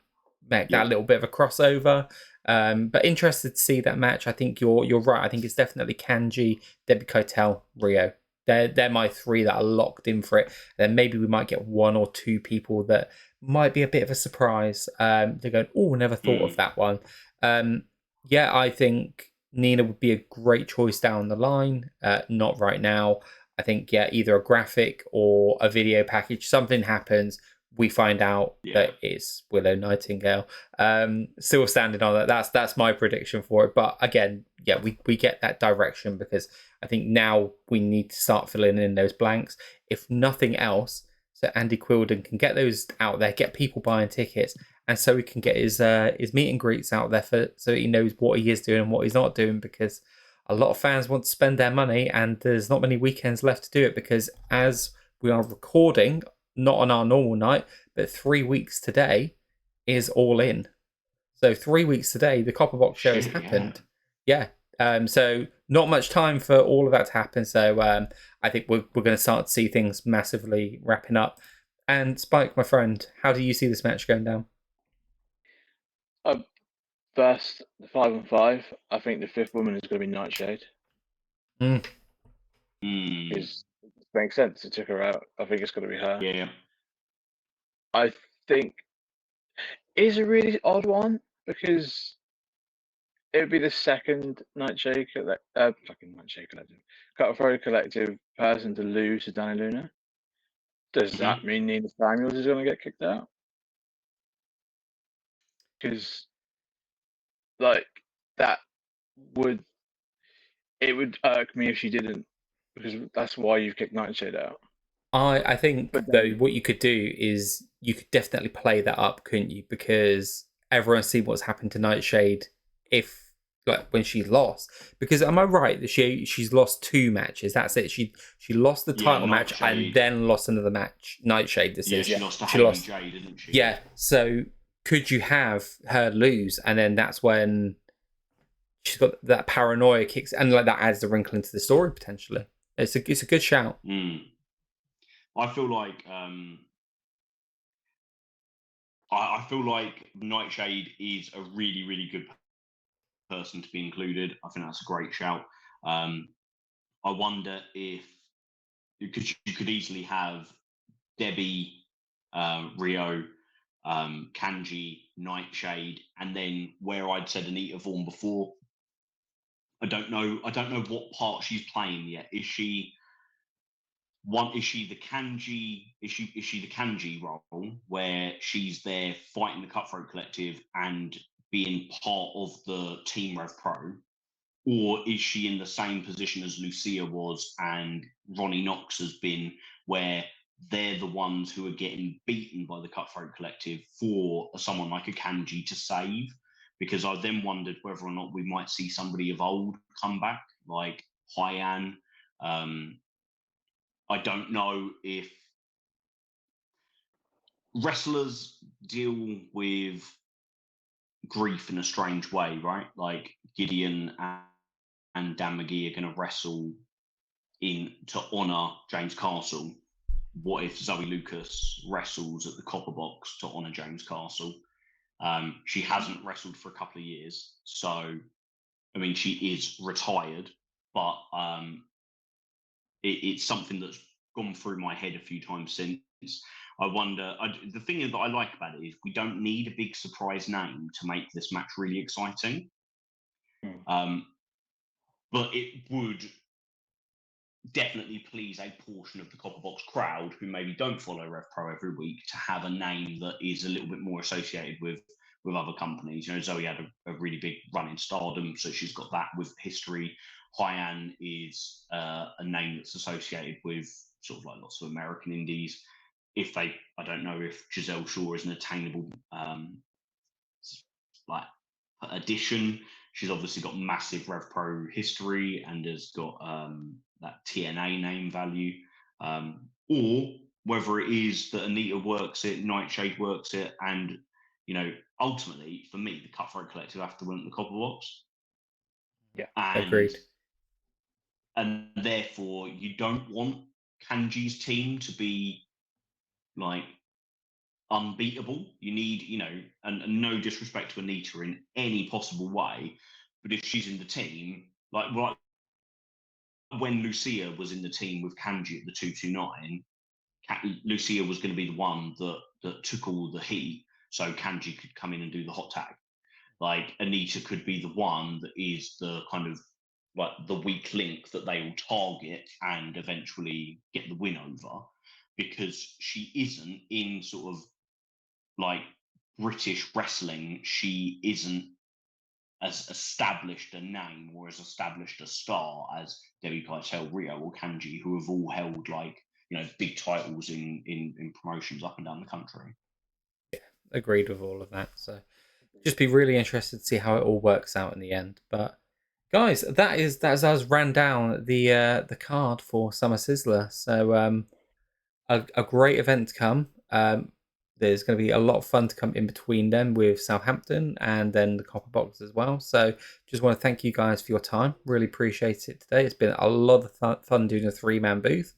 make that a little bit of a crossover. But interested to see that match. I think you're right. I think it's definitely Kanji, Debbie Keitel, Rio. They're my 3 that are locked in for it. Then maybe we might get 1 or 2 people that might be a bit of a surprise. They're going, oh, never thought of that one. I think Nina would be a great choice down the line. Not right now. I think, yeah, either a graphic or a video package. Something happens. We find out that it's Willow Nightingale. Still standing on that. That's my prediction for it. But again, yeah, we get that direction because I think now we need to start filling in those blanks. If nothing else, so Andy Quilden can get those out there, get people buying tickets, and so he can get his meet and greets out there so he knows what he is doing and what he's not doing, because a lot of fans want to spend their money and there's not many weekends left to do it, because as we are recording, not on our normal night, but 3 weeks today is All In. So 3 weeks today, the Copper Box show has happened. Yeah. So not much time for all of that to happen. So I think we're going to start to see things massively wrapping up. And Spike, my friend, how do you see this match going down? First, 5 and 5. I think the fifth woman is going to be Nightshade. It makes sense. It took her out. I think it's going to be her. Yeah. I think it's a really odd one because it would be the second Nightshade Collective, Cutthroat Collective person to lose to Danny Luna. Does that mean Nina Samuels is going to get kicked out? Because, like, it would irk me if she didn't, because that's why you've kicked Nightshade out. I think, though, what you could do is you could definitely play that up, couldn't you? Because everyone's seen what's happened to Nightshade when she lost. Because am I right that she's lost 2 matches? That's it. She lost the title match and then lost another match. Nightshade, she lost to Hayley J, didn't she? Yeah. So could you have her lose, and then that's when she's got that paranoia kicks, and like that adds the wrinkle into the story potentially. It's a good shout. I feel like I feel like Nightshade is a really, really good person to be included. I think that's a great shout. I wonder if because you could easily have Debbie, Rio, Kanji, Nightshade, and then where I'd said Anita Vaughan before. I don't know what part she's playing yet. Is she the Kanji? Is she the Kanji role where she's there fighting the Cutthroat Collective and being part of the Team Rev Pro, or is she in the same position as Lucia was and Ronnie Knox has been, where they're the ones who are getting beaten by the Cutthroat Collective for someone like a Kanji to save? Because I then wondered whether or not we might see somebody of old come back, like Hyan. I don't know if wrestlers deal with grief in a strange way, right? Like Gideon and Dan McGee are going to wrestle to honour James Castle. What if Zoe Lucas wrestles at the Copper Box to honour James Castle? She hasn't wrestled for a couple of years, so I mean she is retired, but it's something that's gone through my head a few times since. I wonder. The thing that I like about it is we don't need a big surprise name to make this match really exciting. But it would definitely please a portion of the Copper Box crowd who maybe don't follow Rev Pro every week to have a name that is a little bit more associated with other companies. You know, Zoe had a really big run in Stardom, so she's got that with history. Hyan is a name that's associated with sort of like lots of American indies. I don't know if Giselle Shaw is an attainable addition. She's obviously got massive Rev Pro history and has got that TNA name value. Or whether it is that Anita works it, Nightshade works it, and ultimately for me, the Cutthroat Collective have to win the Copper Box. Yeah, agreed. And therefore, you don't want Kanji's team to be like unbeatable. You need, and no disrespect to Anita in any possible way, but if she's in the team, like when Lucia was in the team with Kanji at the 229, Lucia was going to be the one that took all the heat, so Kanji could come in and do the hot tag. like Anita could be the one that is the kind of like the weak link that they will target and eventually get the win over, because she isn't in sort of like British wrestling. She isn't as established a name or as established a star as Debbie Keitel, Rio, or Kanji, who have all held like, you know, big titles in promotions up and down the country. Agreed with all of that. So just be really interested to see how it all works out in the end. But guys, that's us ran down the card for Summer Sizzler. So a great event to come. There's going to be a lot of fun to come in between them with Southampton and then the Copper Box as well. So just want to thank you guys for your time. Really appreciate it today. It's been a lot of fun doing a 3-man booth.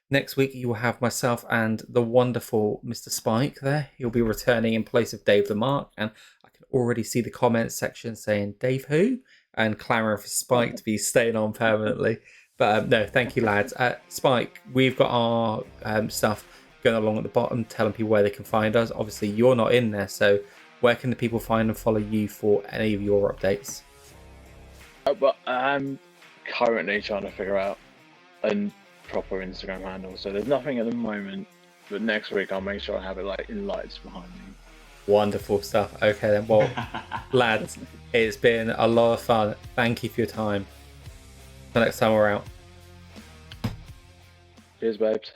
Next week, you will have myself and the wonderful Mr. Spike there. He'll be returning in place of Dave the Mark. And I can already see the comments section saying, Dave who? And clamouring for Spike to be staying on permanently. But no, thank you, lads. Spike, we've got our stuff going along at the bottom, telling people where they can find us. Obviously, you're not in there, so where can the people find and follow you for any of your updates? But I'm currently trying to figure out a proper Instagram handle, so there's nothing at the moment. But next week, I'll make sure I have it like in lights behind me. Wonderful stuff. Okay, then. Well, lads, it's been a lot of fun. Thank you for your time. Until next time, we're out. Cheers, babes.